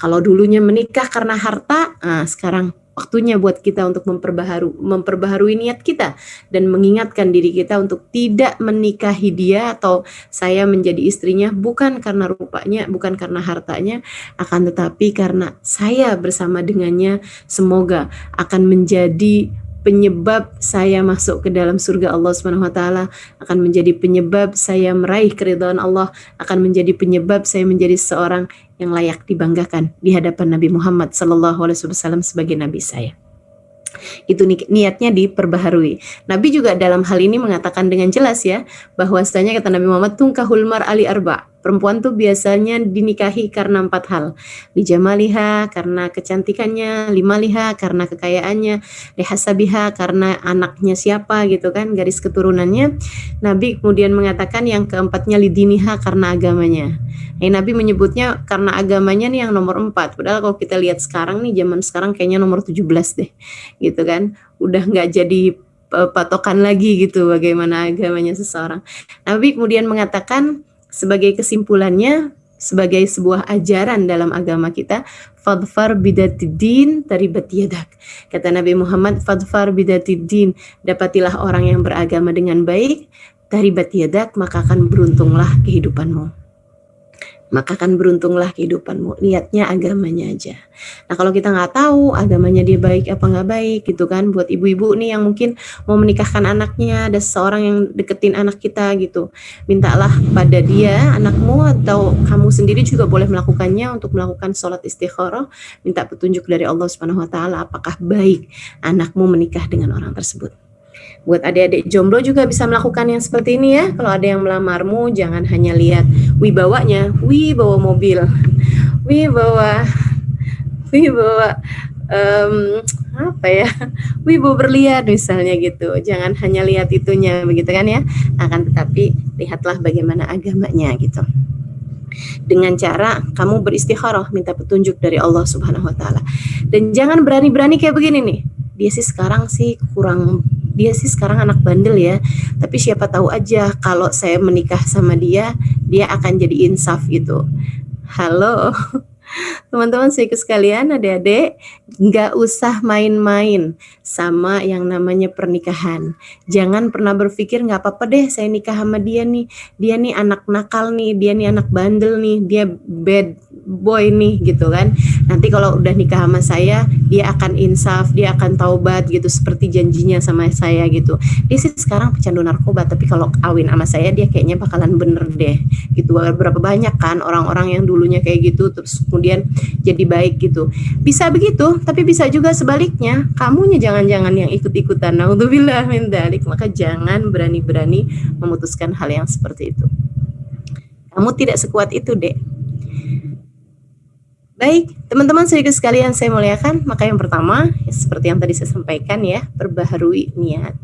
Kalau dulunya menikah karena harta, sekarang waktunya buat kita untuk memperbaharui niat kita dan mengingatkan diri kita untuk tidak menikahi dia atau saya menjadi istrinya bukan karena rupanya, bukan karena hartanya, akan tetapi karena saya bersama dengannya semoga akan menjadi penyebab saya masuk ke dalam surga Allah Subhanahu wa taala, akan menjadi penyebab saya meraih keridhaan Allah, akan menjadi penyebab saya menjadi seorang yang layak dibanggakan di hadapan Nabi Muhammad sallallahu alaihi wasallam sebagai nabi saya. Itu niatnya diperbaharui. Nabi juga dalam hal ini mengatakan dengan jelas ya, bahwasanya kata Nabi Muhammad, tungkahul mar'ali arba'. Perempuan tuh biasanya dinikahi karena 4 hal. Lijamaliha karena kecantikannya, limaliha karena kekayaannya, lihasabiha karena anaknya siapa gitu kan, garis keturunannya. Nabi kemudian mengatakan yang keempatnya lidiniha karena agamanya. Nabi menyebutnya karena agamanya nih yang nomor 4. Padahal kalau kita lihat sekarang nih, zaman sekarang kayaknya nomor 17 deh. Gitu kan. Udah nggak jadi patokan lagi gitu bagaimana agamanya seseorang. Nabi kemudian mengatakan sebagai kesimpulannya, sebagai sebuah ajaran dalam agama kita, fadfar bidatid-din taribat yadak. Kata Nabi Muhammad, fadfar bidatid-din, dapatilah orang yang beragama dengan baik, taribat yadak, maka akan beruntunglah kehidupanmu. Maka akan beruntunglah kehidupanmu. Lihatnya agamanya aja. Nah kalau kita nggak tahu agamanya dia baik apa nggak baik gitu kan, buat ibu-ibu nih yang mungkin mau menikahkan anaknya, ada seseorang yang deketin anak kita gitu, mintalah pada dia, anakmu atau kamu sendiri juga boleh melakukannya untuk melakukan sholat istikharah, minta petunjuk dari Allah Subhanahu Wa Taala apakah baik anakmu menikah dengan orang tersebut. Buat adik-adik jomblo juga bisa melakukan yang seperti ini ya. Kalau ada yang melamarmu, jangan hanya lihat wibawanya, bawa mobil, bawa apa ya, bawa berlian misalnya gitu. Jangan hanya lihat itunya begitu kan ya. Akan tetapi lihatlah bagaimana agamanya gitu. Dengan cara kamu beristikharah, minta petunjuk dari Allah Subhanahu Wa Taala. Dan jangan berani-berani kayak begini nih. Dia sih sekarang anak bandel ya, tapi siapa tahu aja kalau saya menikah sama dia akan jadi insaf gitu. Halo teman-teman saudaraku sekalian, adik-adik, nggak usah main-main sama yang namanya pernikahan. Jangan pernah berpikir nggak apa-apa deh saya nikah sama dia nih anak nakal nih, dia nih anak bandel nih, dia bad boy nih gitu kan. Nanti kalau udah nikah sama saya dia akan insaf, dia akan taubat gitu seperti janjinya sama saya gitu. Dia sih sekarang pecandu narkoba, tapi kalau kawin sama saya dia kayaknya bakalan bener deh gitu. Berapa banyak kan orang-orang yang dulunya kayak gitu terus kemudian jadi baik gitu. Bisa begitu, tapi bisa juga sebaliknya. Kamunya jangan-jangan yang ikut-ikutan. Naudzubillah min dzalik. Maka jangan berani-berani memutuskan hal yang seperti itu. Kamu tidak sekuat itu, Dek. Baik, teman-teman saudara sekalian saya muliakan, maka yang pertama, seperti yang tadi saya sampaikan ya, perbaharui niat.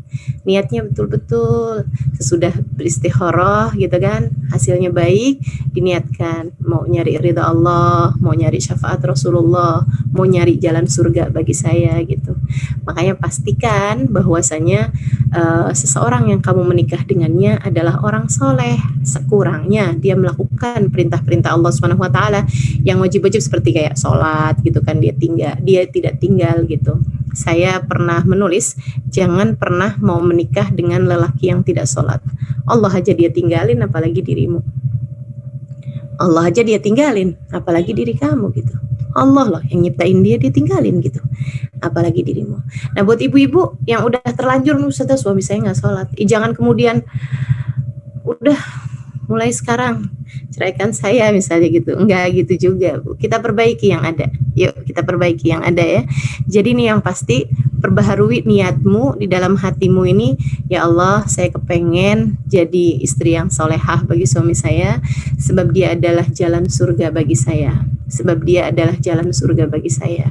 Niatnya betul-betul sesudah beristikharah gitu kan, hasilnya baik, diniatkan mau nyari ridha Allah, mau nyari syafaat Rasulullah, mau nyari jalan surga bagi saya gitu. Makanya pastikan bahwasanya seseorang yang kamu menikah dengannya adalah orang soleh, sekurangnya dia melakukan perintah-perintah Allah Subhanahu Wa Taala yang wajib-wajib seperti kayak sholat gitu kan, dia tidak tinggal gitu. Saya pernah menulis, jangan pernah mau menikah dengan lelaki yang tidak sholat. Allah aja dia tinggalin, apalagi dirimu. Allah aja dia tinggalin, apalagi diri kamu gitu. Allah loh yang nyiptain dia tinggalin gitu, apalagi dirimu. Nah buat ibu-ibu yang udah terlanjur, Ustazah suami saya nggak sholat, jangan kemudian udah mulai sekarang ceraikan saya misalnya gitu. Enggak gitu juga, Bu. Kita perbaiki yang ada. Yuk kita perbaiki yang ada ya. Jadi nih yang pasti perbaharui niatmu di dalam hatimu ini, ya Allah saya kepengen jadi istri yang solehah bagi suami saya, sebab dia adalah jalan surga bagi saya. Sebab dia adalah jalan surga bagi saya.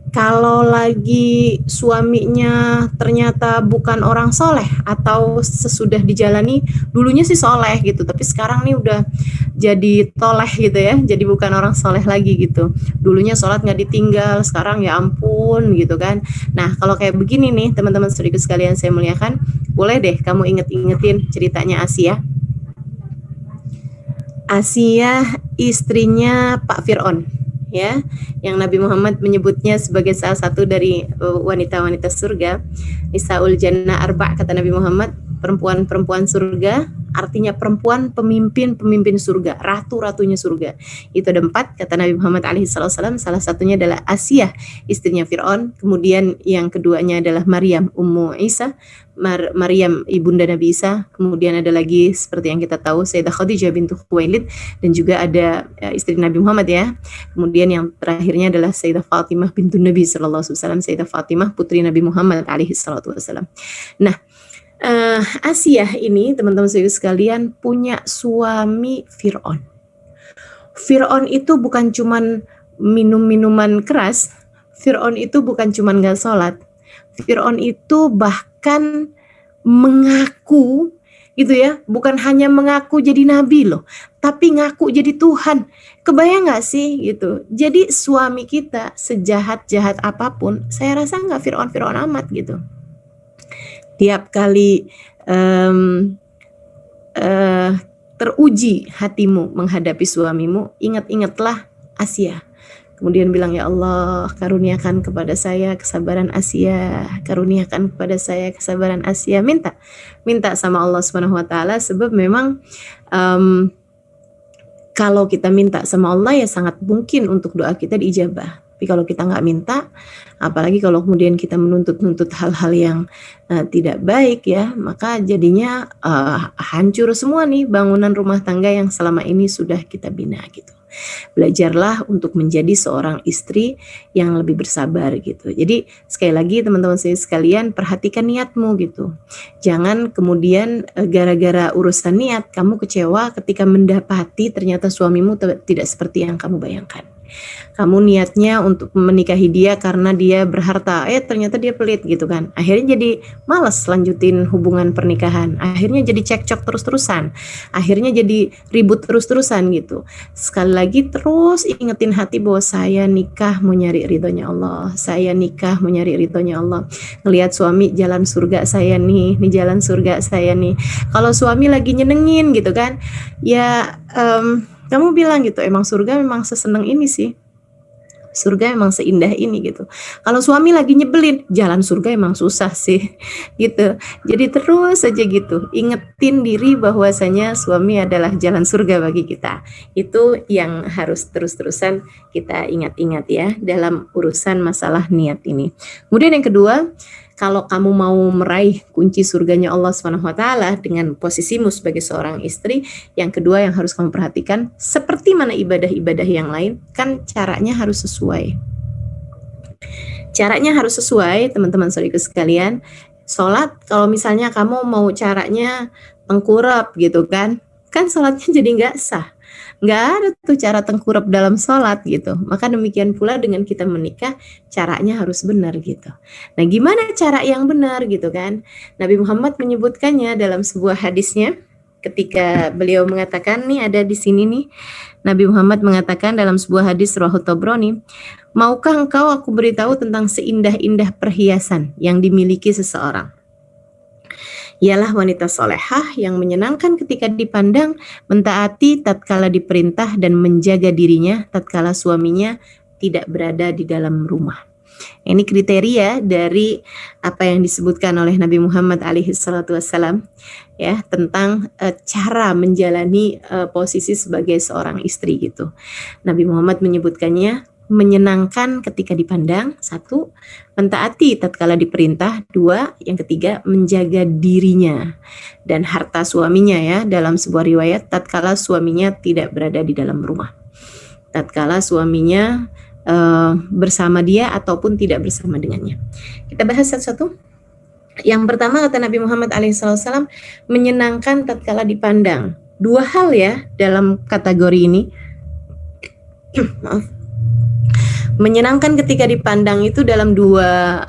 Kalau lagi suaminya ternyata bukan orang soleh atau sesudah dijalani dulunya sih soleh gitu, tapi sekarang nih udah jadi toleh gitu ya, jadi bukan orang soleh lagi gitu. Dulunya sholat nggak ditinggal, sekarang ya ampun gitu kan. Nah kalau kayak begini nih teman-teman saudaraku sekalian saya muliakan, boleh deh kamu ingetin ceritanya Asia. Asia istrinya Pak Fir'aun ya, yang Nabi Muhammad menyebutnya sebagai salah satu dari wanita-wanita surga. Nisaul Jannah Arba' kata Nabi Muhammad, perempuan-perempuan surga, artinya perempuan pemimpin surga, ratu-ratunya surga. Itu ada 4 kata Nabi Muhammad alaihissalam. Salah satunya adalah Asia istrinya Fir'aun, kemudian yang keduanya adalah Maryam Ummu Isa, Maryam ibunda Nabi Isa, kemudian ada lagi seperti yang kita tahu Sayyidah Khadijah bintu Khuwailid, dan juga ada istri Nabi Muhammad ya. Kemudian yang terakhirnya adalah Sayyidah Fatimah bintu Nabi sallallahu alaihi wasallam, Sayyidah Fatimah putri Nabi Muhammad alaihi salatu wasallam. Nah, Asia ini teman-teman sekalian punya suami Fir'aun. Fir'aun itu bukan cuman minum minuman keras, Fir'aun itu bukan cuman gak sholat, Fir'aun itu bahkan mengaku gitu ya, bukan hanya mengaku jadi nabi loh, tapi ngaku jadi Tuhan. Kebayang gak sih gitu? Jadi suami kita sejahat-jahat apapun, saya rasa gak Fir'aun amat gitu. Tiap kali teruji hatimu menghadapi suamimu, ingat-ingatlah Asia. Kemudian bilang, ya Allah, karuniakan kepada saya kesabaran Asia, karuniakan kepada saya kesabaran Asia. Minta sama Allah Subhanahu wa taala, sebab memang kalau kita minta sama Allah ya sangat mungkin untuk doa kita diijabah. Tapi kalau kita nggak minta, apalagi kalau kemudian kita menuntut-nuntut hal-hal yang tidak baik ya, maka jadinya hancur semua nih bangunan rumah tangga yang selama ini sudah kita bina gitu. Belajarlah untuk menjadi seorang istri yang lebih bersabar gitu. Jadi sekali lagi teman-teman saya sekalian, perhatikan niatmu gitu. Jangan kemudian gara-gara urusan niat kamu kecewa ketika mendapati ternyata suamimu tidak seperti yang kamu bayangkan. Kamu niatnya untuk menikahi dia karena dia berharta, ternyata dia pelit gitu kan. Akhirnya jadi malas lanjutin hubungan pernikahan. Akhirnya jadi cekcok terus-terusan. Akhirnya jadi ribut terus-terusan gitu. Sekali lagi terus ingetin hati bahwa saya nikah mau nyari ridhonya Allah. Saya nikah mau nyari ridhonya Allah. Ngelihat suami jalan surga saya nih jalan surga saya nih. Kalau suami lagi nyenengin gitu kan, ya kamu bilang gitu, emang surga memang seseneng ini sih. Surga emang seindah ini gitu. Kalau suami lagi nyebelin, jalan surga emang susah sih gitu. Jadi terus saja gitu, ingetin diri bahwasanya suami adalah jalan surga bagi kita. Itu yang harus terus-terusan kita ingat-ingat ya dalam urusan masalah niat ini. Kemudian yang kedua, kalau kamu mau meraih kunci surganya Allah Subhanahu wa taala dengan posisimu sebagai seorang istri, yang kedua yang harus kamu perhatikan, seperti mana ibadah-ibadah yang lain, kan caranya harus sesuai. Caranya harus sesuai, teman-teman saudaraku sekalian. Sholat, kalau misalnya kamu mau caranya tengkurap gitu kan sholatnya jadi nggak sah. Nggak ada tuh cara tengkurap dalam sholat gitu. Maka demikian pula dengan kita menikah, caranya harus benar gitu. Nah, gimana cara yang benar gitu kan? Nabi Muhammad menyebutkannya dalam sebuah hadisnya ketika beliau mengatakan, nih ada di sini nih, Nabi Muhammad mengatakan dalam sebuah hadis riwayat Tabrani, maukah engkau aku beritahu tentang seindah-indah perhiasan yang dimiliki seseorang? Ialah wanita solehah yang menyenangkan ketika dipandang, mentaati tatkala diperintah dan menjaga dirinya tatkala suaminya tidak berada di dalam rumah. Ini kriteria dari apa yang disebutkan oleh Nabi Muhammad SAW ya tentang cara menjalani posisi sebagai seorang istri gitu. Nabi Muhammad menyebutkannya menyenangkan ketika dipandang, 1, mentaati tatkala diperintah, 2, yang ketiga menjaga dirinya dan harta suaminya ya, dalam sebuah riwayat tatkala suaminya tidak berada di dalam rumah, tatkala suaminya bersama dia ataupun tidak bersama dengannya. Kita bahas satu-satu. Yang pertama kata Nabi Muhammad SAW, menyenangkan tatkala dipandang. 2 hal ya dalam kategori ini. Maaf. Menyenangkan ketika dipandang itu dalam dua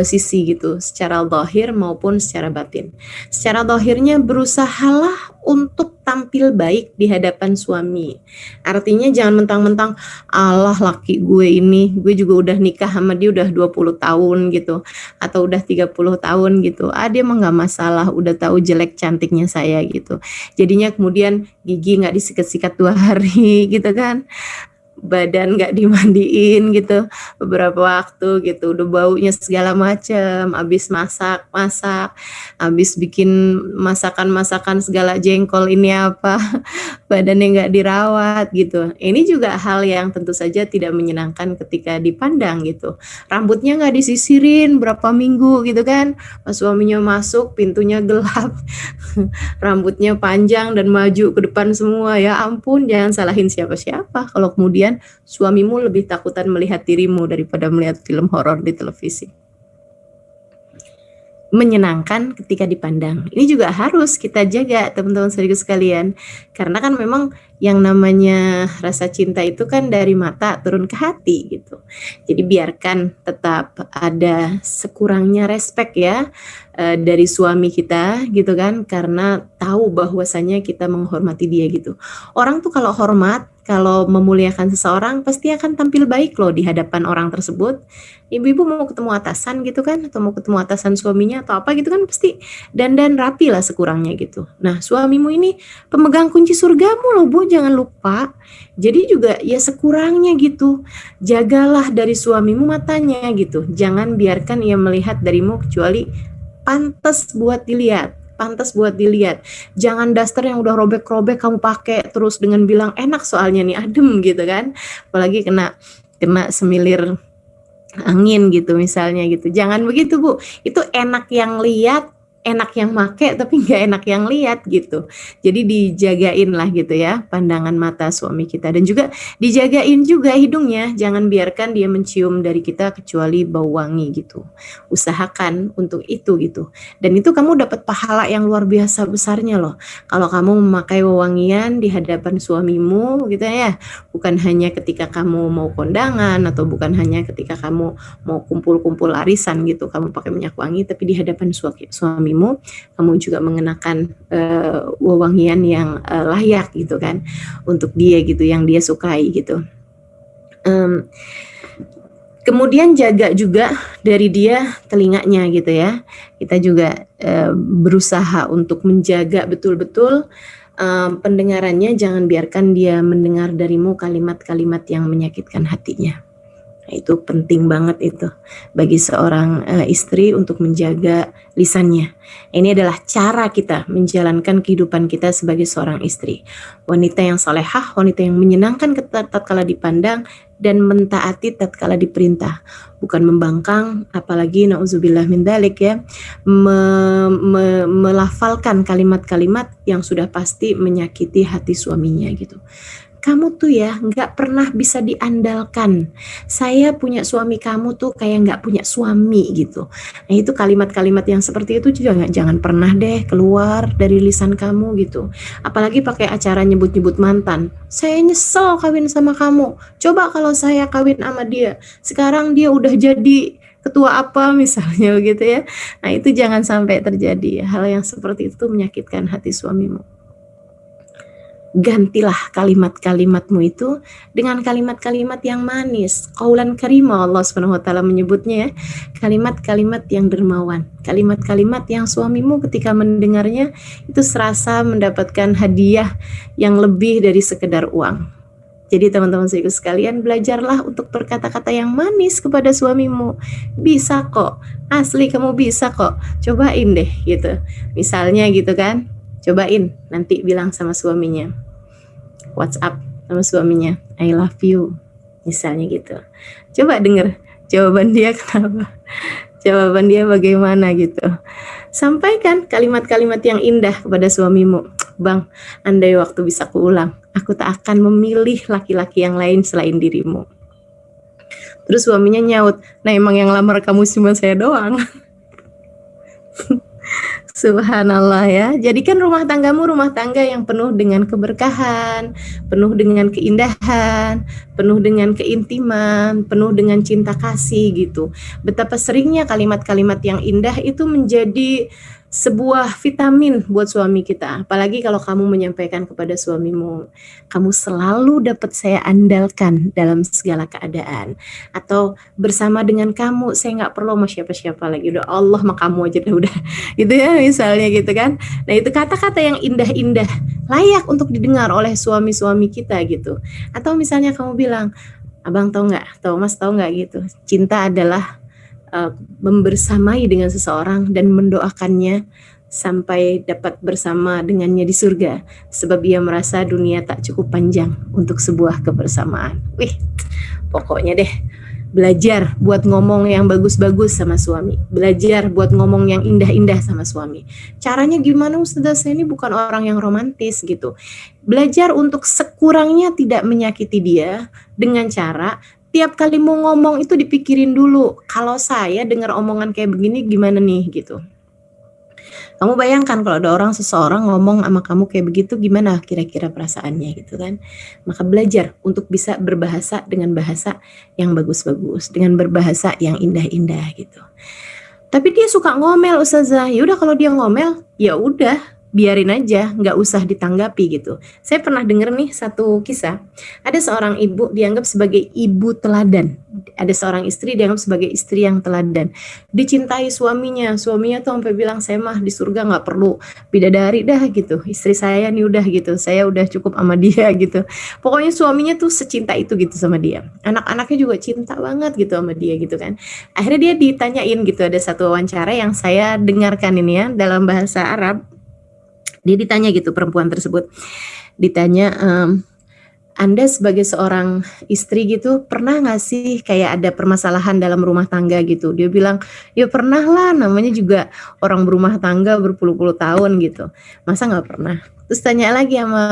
sisi gitu, secara zahir maupun secara batin. Secara zahirnya berusahalah untuk tampil baik di hadapan suami. Artinya jangan mentang-mentang Allah laki gue ini, gue juga udah nikah sama dia udah 20 tahun gitu, atau udah 30 tahun gitu. Dia mah gak masalah, udah tahu jelek cantiknya saya gitu. Jadinya kemudian gigi gak disikat-sikat 2 hari gitu kan. Badan gak dimandiin gitu beberapa waktu gitu, udah baunya segala macam, habis masak, habis bikin masakan segala jengkol ini apa, badannya gak dirawat gitu. Ini juga hal yang tentu saja tidak menyenangkan ketika dipandang gitu. Rambutnya gak disisirin berapa minggu gitu kan, pas suaminya masuk pintunya gelap, rambutnya panjang dan maju ke depan semua. Ya ampun, jangan salahin siapa-siapa kalau kemudian suamimu lebih takutan melihat dirimu daripada melihat film horor di televisi. Menyenangkan ketika dipandang. Ini juga harus kita jaga teman-teman saudaraku sekalian. Karena kan memang yang namanya rasa cinta itu kan dari mata turun ke hati gitu. Jadi biarkan tetap ada sekurangnya respek ya dari suami kita gitu kan, karena tahu bahwasanya kita menghormati dia gitu. Orang tuh kalau hormat kalau memuliakan seseorang pasti akan tampil baik loh di hadapan orang tersebut. Ibu-ibu mau ketemu atasan gitu kan, atau mau ketemu atasan suaminya atau apa gitu kan, pasti dandan rapi lah sekurangnya gitu. Nah, suamimu ini pemegang kunci surgamu loh Bu, jangan lupa. Jadi juga ya sekurangnya gitu, jagalah dari suamimu matanya gitu. Jangan biarkan ia melihat darimu kecuali pantas buat dilihat. Jangan daster yang udah robek-robek kamu pakai terus dengan bilang enak soalnya nih, adem gitu kan. Apalagi kena semilir angin gitu misalnya gitu. Jangan begitu Bu. Itu enak yang lihat, enak yang make tapi nggak enak yang lihat gitu. Jadi dijagain lah gitu ya pandangan mata suami kita, dan juga dijagain juga hidungnya, jangan biarkan dia mencium dari kita kecuali bau wangi gitu. Usahakan untuk itu gitu. Dan itu kamu dapat pahala yang luar biasa besarnya loh. Kalau kamu memakai wewangian di hadapan suamimu gitu ya, bukan hanya ketika kamu mau kondangan atau bukan hanya ketika kamu mau kumpul-kumpul arisan gitu kamu pakai minyak wangi, tapi di hadapan suamimu kamu juga mengenakan wewangian yang layak gitu kan untuk dia gitu, yang dia sukai gitu. Kemudian jaga juga dari dia telinganya gitu ya. Kita juga berusaha untuk menjaga betul-betul pendengarannya, jangan biarkan dia mendengar darimu kalimat-kalimat yang menyakitkan hatinya. Nah, itu penting banget itu bagi seorang istri untuk menjaga lisannya. Ini adalah cara kita menjalankan kehidupan kita sebagai seorang istri. Wanita yang salehah, wanita yang menyenangkan tatkala dipandang dan mentaati tatkala diperintah. Bukan membangkang, apalagi na'udzubillah min dzalik ya, melafalkan kalimat-kalimat yang sudah pasti menyakiti hati suaminya gitu. Kamu tuh ya nggak pernah bisa diandalkan. Saya punya suami, kamu tuh kayak nggak punya suami gitu. Nah itu kalimat-kalimat yang seperti itu juga jangan pernah deh keluar dari lisan kamu gitu. Apalagi pakai acara nyebut-nyebut mantan. Saya nyesel kawin sama kamu. Coba kalau saya kawin sama dia. Sekarang dia udah jadi ketua apa misalnya begitu ya. Nah itu jangan sampai terjadi. Hal yang seperti itu menyakitkan hati suamimu. Gantilah kalimat-kalimatmu itu dengan kalimat-kalimat yang manis. Qaulan karimah Allah Subhanahu wa taala menyebutnya ya. Kalimat-kalimat yang dermawan. Kalimat-kalimat yang suamimu ketika mendengarnya itu serasa mendapatkan hadiah yang lebih dari sekedar uang. Jadi teman-teman saya sekalian, belajarlah untuk berkata-kata yang manis kepada suamimu. Bisa kok. Asli kamu bisa kok. Cobain deh gitu. Misalnya gitu kan. Cobain nanti bilang sama suaminya. WhatsApp sama suaminya, I love you. Misalnya gitu. Coba denger jawaban dia kenapa. Jawaban dia bagaimana gitu. Sampaikan kalimat-kalimat yang indah kepada suamimu. Bang, andai waktu bisa kuulang, aku tak akan memilih laki-laki yang lain selain dirimu. Terus suaminya nyaut, nah emang yang lamar kamu cuma saya doang. Subhanallah ya. Jadikan rumah tanggamu rumah tangga yang penuh dengan keberkahan, penuh dengan keindahan, penuh dengan keintiman, penuh dengan cinta kasih gitu. Betapa seringnya kalimat-kalimat yang indah itu menjadi sebuah vitamin buat suami kita. Apalagi kalau kamu menyampaikan kepada suamimu, kamu selalu dapat saya andalkan dalam segala keadaan. Atau bersama dengan kamu, saya nggak perlu sama siapa-siapa lagi. Udah Allah sama kamu aja udah. Gitu ya misalnya gitu kan. Nah itu kata-kata yang indah-indah, layak untuk didengar oleh suami-suami kita gitu. Atau misalnya kamu bilang, abang tahu nggak, atau mas tahu nggak gitu. Cinta adalah membersamai dengan seseorang dan mendoakannya sampai dapat bersama dengannya di surga, sebab ia merasa dunia tak cukup panjang untuk sebuah kebersamaan. Wih, pokoknya deh belajar buat ngomong yang bagus-bagus sama suami, belajar buat ngomong yang indah-indah sama suami. Caranya gimana Ustazah? Saya ini bukan orang yang romantis gitu. Belajar untuk sekurangnya tidak menyakiti dia dengan cara tiap kali mau ngomong itu dipikirin dulu, kalau saya dengar omongan kayak begini gimana nih gitu. Kamu bayangkan kalau ada seseorang ngomong sama kamu kayak begitu, gimana kira-kira perasaannya gitu kan. Maka belajar untuk bisa berbahasa dengan bahasa yang bagus-bagus, dengan berbahasa yang indah-indah gitu. Tapi dia suka ngomel Ustazah. Ya udah kalau dia ngomel, ya udah biarin aja, nggak usah ditanggapi gitu. Saya pernah dengar nih satu kisah, ada seorang ibu dianggap sebagai ibu teladan, ada seorang istri dianggap sebagai istri yang teladan, dicintai suaminya tuh sampai bilang, saya mah di surga nggak perlu bidadari dah gitu, istri saya nih udah gitu, saya udah cukup sama dia gitu. Pokoknya suaminya tuh secinta itu gitu sama dia, anak-anaknya juga cinta banget gitu sama dia gitu kan. Akhirnya dia ditanyain gitu, ada satu wawancara yang saya dengarkan ini ya dalam bahasa Arab. Dia ditanya gitu, perempuan tersebut ditanya, Anda sebagai seorang istri gitu pernah gak sih kayak ada permasalahan dalam rumah tangga gitu? Dia bilang, ya pernah lah, namanya juga orang berumah tangga berpuluh-puluh tahun gitu, masa gak pernah? Terus tanya lagi sama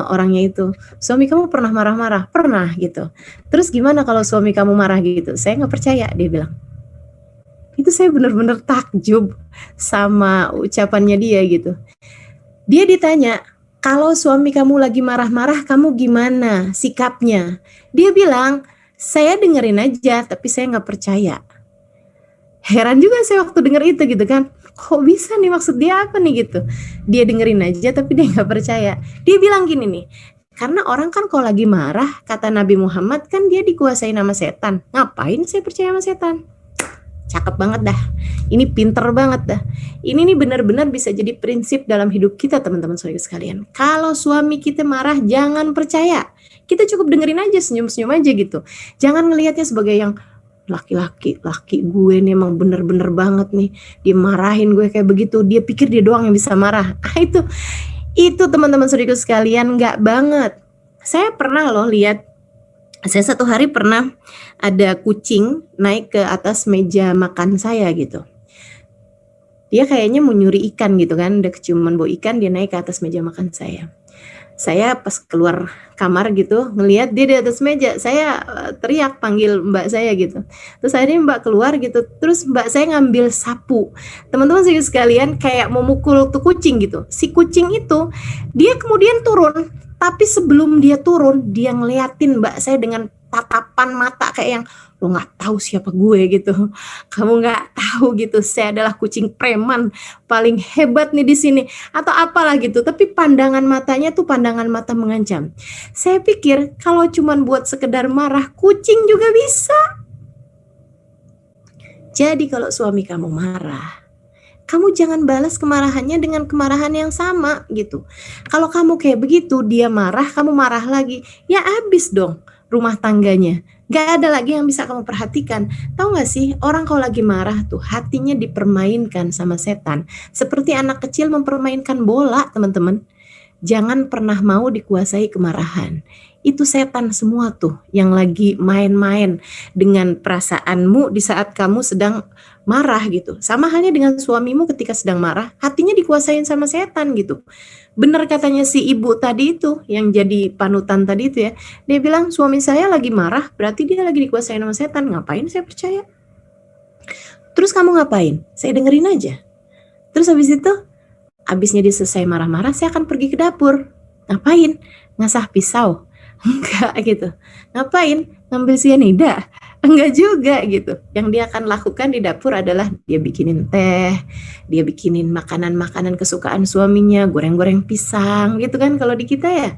orangnya itu, suami kamu pernah marah-marah? Pernah gitu. Terus gimana kalau suami kamu marah gitu? Saya gak percaya, dia bilang. Itu saya benar-benar takjub sama ucapannya dia gitu. Dia ditanya, kalau suami kamu lagi marah-marah, kamu gimana sikapnya? Dia bilang, saya dengerin aja, tapi saya nggak percaya. Heran juga saya waktu denger itu gitu kan. Kok bisa nih, maksud dia apa nih gitu? Dia dengerin aja, tapi dia nggak percaya. Dia bilang gini nih, karena orang kan kalau lagi marah, kata Nabi Muhammad kan dia dikuasai nama setan. Ngapain saya percaya sama setan? Cakep banget dah, ini pinter banget dah. Ini nih benar-benar bisa jadi prinsip dalam hidup kita teman-teman saudara sekalian. Kalau suami kita marah jangan percaya, kita cukup dengerin aja, senyum-senyum aja gitu. Jangan ngelihatnya sebagai yang laki gue nih emang bener-bener banget nih, dia marahin gue kayak begitu, dia pikir dia doang yang bisa marah. Itu teman-teman saudara sekalian, nggak banget. Saya pernah loh lihat, saya satu hari pernah ada kucing naik ke atas meja makan saya gitu. Dia kayaknya mau nyuri ikan gitu kan, udah keciuman bau ikan, dia naik ke atas meja makan saya. Saya pas keluar kamar gitu, ngelihat dia di atas meja, saya teriak panggil mbak saya gitu. Terus akhirnya mbak keluar gitu, terus mbak saya ngambil sapu. Teman-teman sekalian, kayak mau mukul tuh kucing gitu. Si kucing itu, dia kemudian turun, tapi sebelum dia turun, dia ngeliatin mbak saya dengan tatapan mata kayak yang, lo nggak tahu siapa gue gitu, kamu nggak tahu gitu, saya adalah kucing preman paling hebat nih di sini atau apalah gitu. Tapi pandangan matanya tuh pandangan mata mengancam. Saya pikir kalau cuman buat sekedar marah, kucing juga bisa. Jadi kalau suami kamu marah, kamu jangan balas kemarahannya dengan kemarahan yang sama gitu. Kalau kamu kayak begitu, dia marah, kamu marah lagi, ya habis dong rumah tangganya. Gak ada lagi yang bisa kamu perhatikan. Tahu gak sih, orang kalau lagi marah tuh hatinya dipermainkan sama setan. Seperti anak kecil mempermainkan bola, teman-teman. Jangan pernah mau dikuasai kemarahan. Itu setan semua tuh yang lagi main-main dengan perasaanmu di saat kamu sedang marah gitu. Sama halnya dengan suamimu ketika sedang marah, hatinya dikuasain sama setan gitu. Benar katanya si ibu tadi itu yang jadi panutan tadi itu ya. Dia bilang suami saya lagi marah, berarti dia lagi dikuasain sama setan. Ngapain saya percaya? Terus kamu ngapain? Saya dengerin aja. Terus habis itu, habisnya dia selesai marah-marah, saya akan pergi ke dapur. Ngapain? Ngasah pisau? Enggak gitu. Ngapain? Ngambil sianida? Enggak juga gitu. Yang dia akan lakukan di dapur adalah dia bikinin teh, dia bikinin makanan-makanan kesukaan suaminya, goreng-goreng pisang gitu kan kalau di kita ya.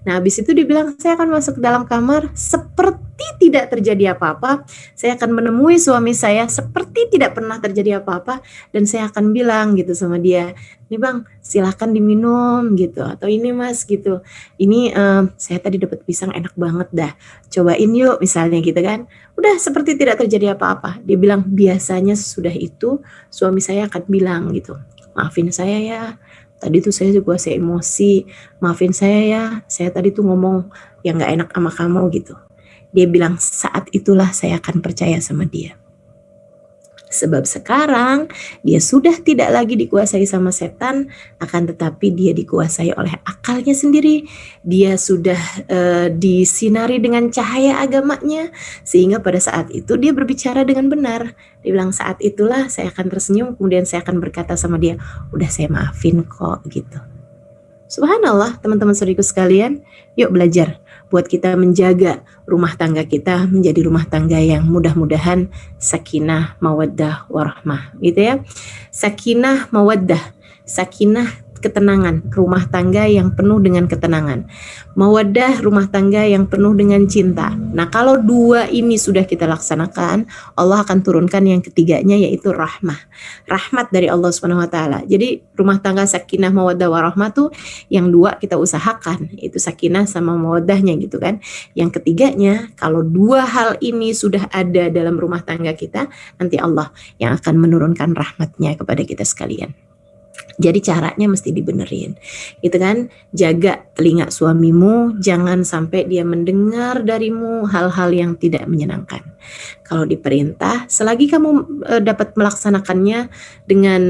Nah habis itu dia bilang, saya akan masuk ke dalam kamar seperti tidak terjadi apa-apa. Saya akan menemui suami saya seperti tidak pernah terjadi apa-apa. Dan saya akan bilang gitu sama dia, ini bang silahkan diminum gitu, atau ini mas gitu, ini saya tadi dapat pisang enak banget dah, cobain yuk misalnya gitu kan. Udah seperti tidak terjadi apa-apa. Dia bilang biasanya sesudah itu suami saya akan bilang gitu, maafin saya ya, tadi tuh saya juga emosi, maafin saya ya, saya tadi tuh ngomong yang gak enak sama kamu gitu. Dia bilang saat itulah saya akan percaya sama dia. Sebab sekarang dia sudah tidak lagi dikuasai sama setan, akan tetapi dia dikuasai oleh akalnya sendiri. Dia sudah disinari dengan cahaya agamanya, sehingga pada saat itu dia berbicara dengan benar. Dia bilang saat itulah saya akan tersenyum, kemudian saya akan berkata sama dia, udah saya maafin kok gitu. Subhanallah teman-teman saudariku sekalian, yuk belajar buat kita menjaga rumah tangga kita menjadi rumah tangga yang mudah-mudahan sakinah, mawaddah, warahmah gitu ya. Sakinah, mawaddah. Sakinah ketenangan, rumah tangga yang penuh dengan ketenangan. Mawaddah, rumah tangga yang penuh dengan cinta. Nah, kalau dua ini sudah kita laksanakan, Allah akan turunkan yang ketiganya, yaitu rahmah. Rahmat dari Allah Subhanahu wa taala. Jadi rumah tangga sakinah mawaddah warahmah tuh yang dua kita usahakan, yaitu sakinah sama mawaddahnya gitu kan. Yang ketiganya, kalau dua hal ini sudah ada dalam rumah tangga kita, nanti Allah yang akan menurunkan rahmatnya kepada kita sekalian. Jadi caranya mesti dibenerin, gitu kan? Jaga telinga suamimu, jangan sampai dia mendengar darimu hal-hal yang tidak menyenangkan. Kalau diperintah, selagi kamu dapat melaksanakannya dengan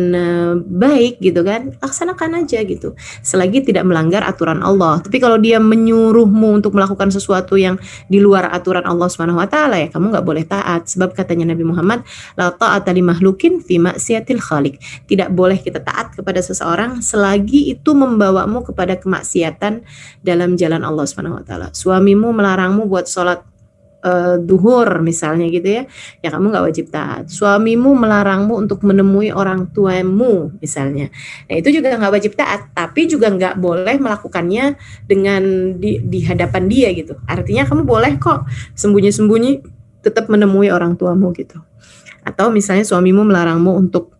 baik, gitu kan? Laksanakan aja gitu. Selagi tidak melanggar aturan Allah. Tapi kalau dia menyuruhmu untuk melakukan sesuatu yang di luar aturan Allah Subhanahu wa taala, ya kamu nggak boleh taat. Sebab katanya Nabi Muhammad, la ta'ata li makhlukin fi maksiatil khaliq. Tidak boleh kita taat kepada seseorang selagi itu membawamu kepada kemaksiatan dalam jalan Allah Subhanahu wa taala. Suamimu melarangmu buat sholat duhur misalnya gitu ya, ya kamu nggak wajib taat. Suamimu melarangmu untuk menemui orang tuamu misalnya, nah itu juga nggak wajib taat, tapi juga nggak boleh melakukannya dengan di hadapan dia gitu. Artinya kamu boleh kok sembunyi-sembunyi tetap menemui orang tuamu gitu. Atau misalnya suamimu melarangmu untuk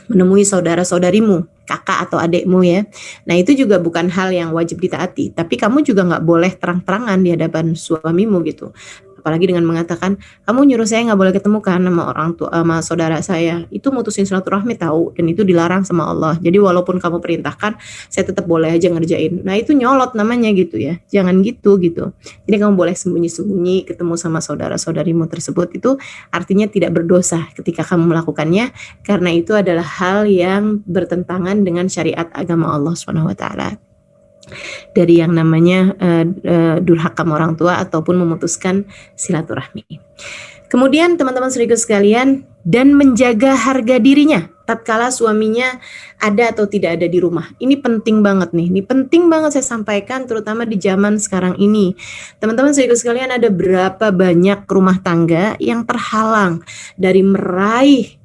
menemui saudara-saudarimu, kakak atau adikmu ya. Nah itu juga bukan hal yang wajib ditaati. Tapi kamu juga nggak boleh terang-terangan di hadapan suamimu gitu. Apalagi dengan mengatakan, kamu nyuruh saya nggak boleh ketemu kan sama orang tua, sama saudara saya. Itu mutusin silaturahmi tahu, dan itu dilarang sama Allah. Jadi walaupun kamu perintahkan, saya tetap boleh aja ngerjain. Nah itu nyolot namanya gitu ya. Jangan gitu. Jadi kamu boleh sembunyi-sembunyi ketemu sama saudara-saudarimu tersebut. Itu artinya tidak berdosa ketika kamu melakukannya, karena itu adalah hal yang bertentangan dengan syariat agama Allah Subhanahu wa taala. Dari yang namanya durhaka orang tua ataupun memutuskan silaturahmi. Kemudian teman-teman saudaraku sekalian, dan menjaga harga dirinya tatkala suaminya ada atau tidak ada di rumah. Ini penting banget nih. Ini penting banget saya sampaikan terutama di zaman sekarang ini. Teman-teman saudaraku sekalian, ada berapa banyak rumah tangga yang terhalang dari meraih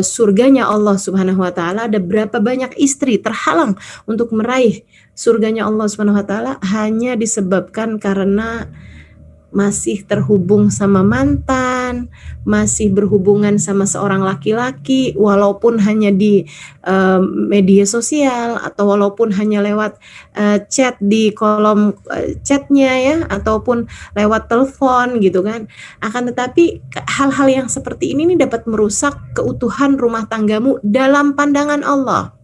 surganya Allah Subhanahu wa taala. Ada berapa banyak istri terhalang untuk meraih surganya Allah Subhanahu wa taala hanya disebabkan karena masih terhubung sama mantan, masih berhubungan sama seorang laki-laki walaupun hanya di media sosial atau walaupun hanya lewat chat di kolom chatnya ya, ataupun lewat telepon gitu kan. Akan tetapi hal-hal yang seperti ini dapat merusak keutuhan rumah tanggamu dalam pandangan Allah.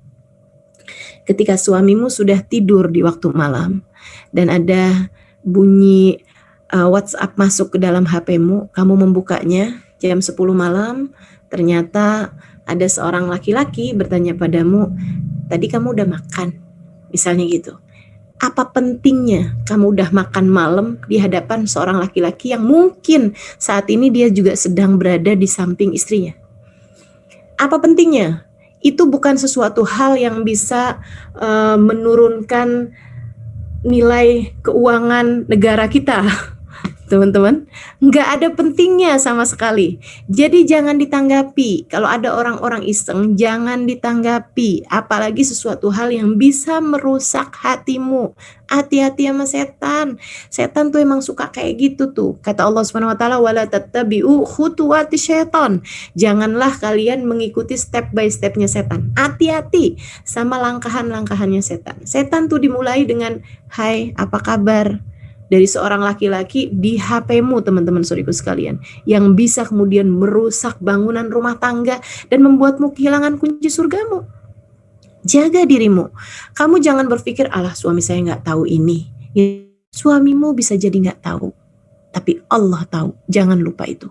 Ketika suamimu sudah tidur di waktu malam dan ada bunyi WhatsApp masuk ke dalam HP-mu, kamu membukanya jam 10 malam, ternyata ada seorang laki-laki bertanya padamu, tadi kamu udah makan? Misalnya gitu. Apa pentingnya kamu udah makan malam di hadapan seorang laki-laki yang mungkin saat ini dia juga sedang berada di samping istrinya? Apa pentingnya? Itu bukan sesuatu hal yang bisa menurunkan nilai keuangan negara kita. Teman-teman, nggak ada pentingnya sama sekali. Jadi jangan ditanggapi. Kalau ada orang-orang iseng, jangan ditanggapi. Apalagi sesuatu hal yang bisa merusak hatimu. Hati-hati sama setan. Setan tuh emang suka kayak gitu tuh. Kata Allah Subhanahu wa taala, wala tattabi'u khutuwati syaitan. Janganlah kalian mengikuti step by stepnya setan. Hati-hati sama langkahan-langkahannya setan. Setan tuh dimulai dengan, hai, apa kabar? Dari seorang laki-laki di HP-mu, teman-teman saudaraku sekalian, yang bisa kemudian merusak bangunan rumah tangga dan membuatmu kehilangan kunci surgamu. Jaga dirimu. Kamu jangan berpikir, alah suami saya nggak tahu ini. Ya, suamimu bisa jadi nggak tahu, tapi Allah tahu. Jangan lupa itu.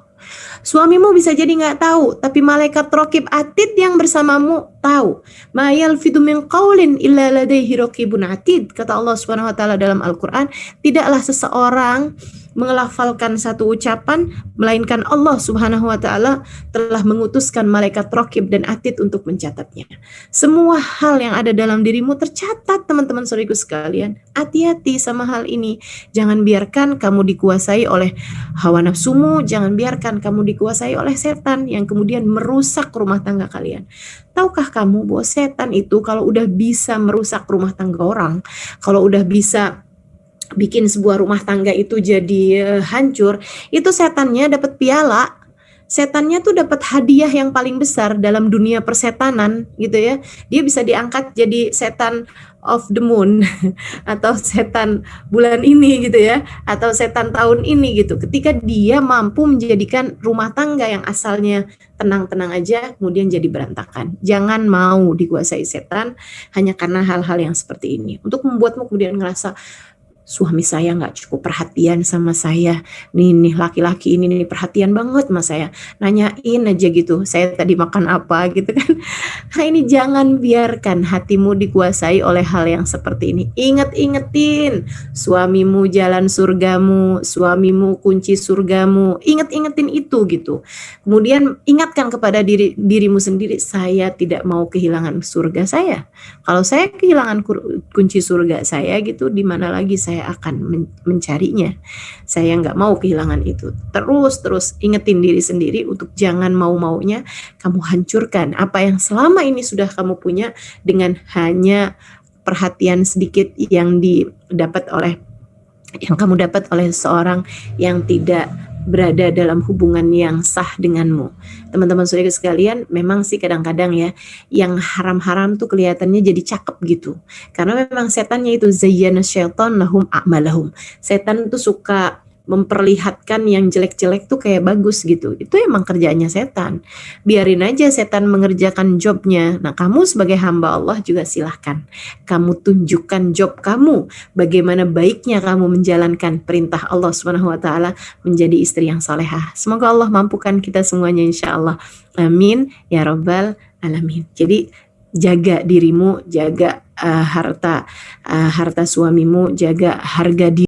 Suamimu bisa jadi nggak tahu, tapi malaikat raqib atid yang bersamamu tahu. Ma yalfidu min qaulin illa ladaihi raqibun atid. Kata Allah Subhanahu wa taala dalam Al-Qur'an, tidaklah seseorang mengelafalkan satu ucapan, melainkan Allah Subhanahu wa taala telah mengutuskan malaikat raqib dan atid untuk mencatatnya. Semua hal yang ada dalam dirimu tercatat, teman-teman saudariku sekalian. Hati-hati sama hal ini. Jangan biarkan kamu dikuasai oleh hawa nafsumu, jangan biarkan kamu dikuasai oleh setan yang kemudian merusak rumah tangga kalian. Tahukah kamu bahwa setan itu kalau udah bisa merusak rumah tangga orang, kalau udah bisa bikin sebuah rumah tangga itu jadi hancur, itu setannya dapat piala. Setannya tuh dapat hadiah yang paling besar dalam dunia persetanan gitu ya. Dia bisa diangkat jadi setan of the moon atau setan bulan ini gitu ya, atau setan tahun ini gitu. Ketika dia mampu menjadikan rumah tangga yang asalnya tenang-tenang aja kemudian jadi berantakan. Jangan mau dikuasai setan hanya karena hal-hal yang seperti ini. Untuk membuatmu kemudian ngerasa suami saya nggak cukup perhatian sama saya, nih laki-laki ini nih perhatian banget sama saya, nanyain aja gitu, saya tadi makan apa gitu kan. Nah ini jangan biarkan hatimu dikuasai oleh hal yang seperti ini. Ingetin suamimu jalan surgamu, suamimu kunci surgamu, ingetin itu gitu. Kemudian ingatkan kepada dirimu sendiri, saya tidak mau kehilangan surga saya. Kalau saya kehilangan kunci surga saya gitu, di mana lagi saya akan mencarinya. Saya nggak mau kehilangan itu. Terus ingetin diri sendiri untuk jangan mau-maunya kamu hancurkan apa yang selama ini sudah kamu punya dengan hanya perhatian sedikit yang kamu dapat oleh seorang yang tidak berada dalam hubungan yang sah denganmu. Teman-teman saudara sekalian, memang sih kadang-kadang ya yang haram-haram tuh kelihatannya jadi cakep gitu. Karena memang setannya itu zayyana syaitan lahum a'malahum. Setan tuh suka memperlihatkan yang jelek-jelek tuh kayak bagus gitu. Itu emang kerjaannya setan. Biarin aja setan mengerjakan jobnya. Nah, kamu sebagai hamba Allah juga silahkan. Kamu tunjukkan job kamu. Bagaimana baiknya kamu menjalankan perintah Allah Subhanahu wa taala menjadi istri yang salehah. Semoga Allah mampukan kita semuanya insya Allah. Amin ya rabbal alamin. Jadi jaga dirimu, jaga harta suamimu, jaga harga diri.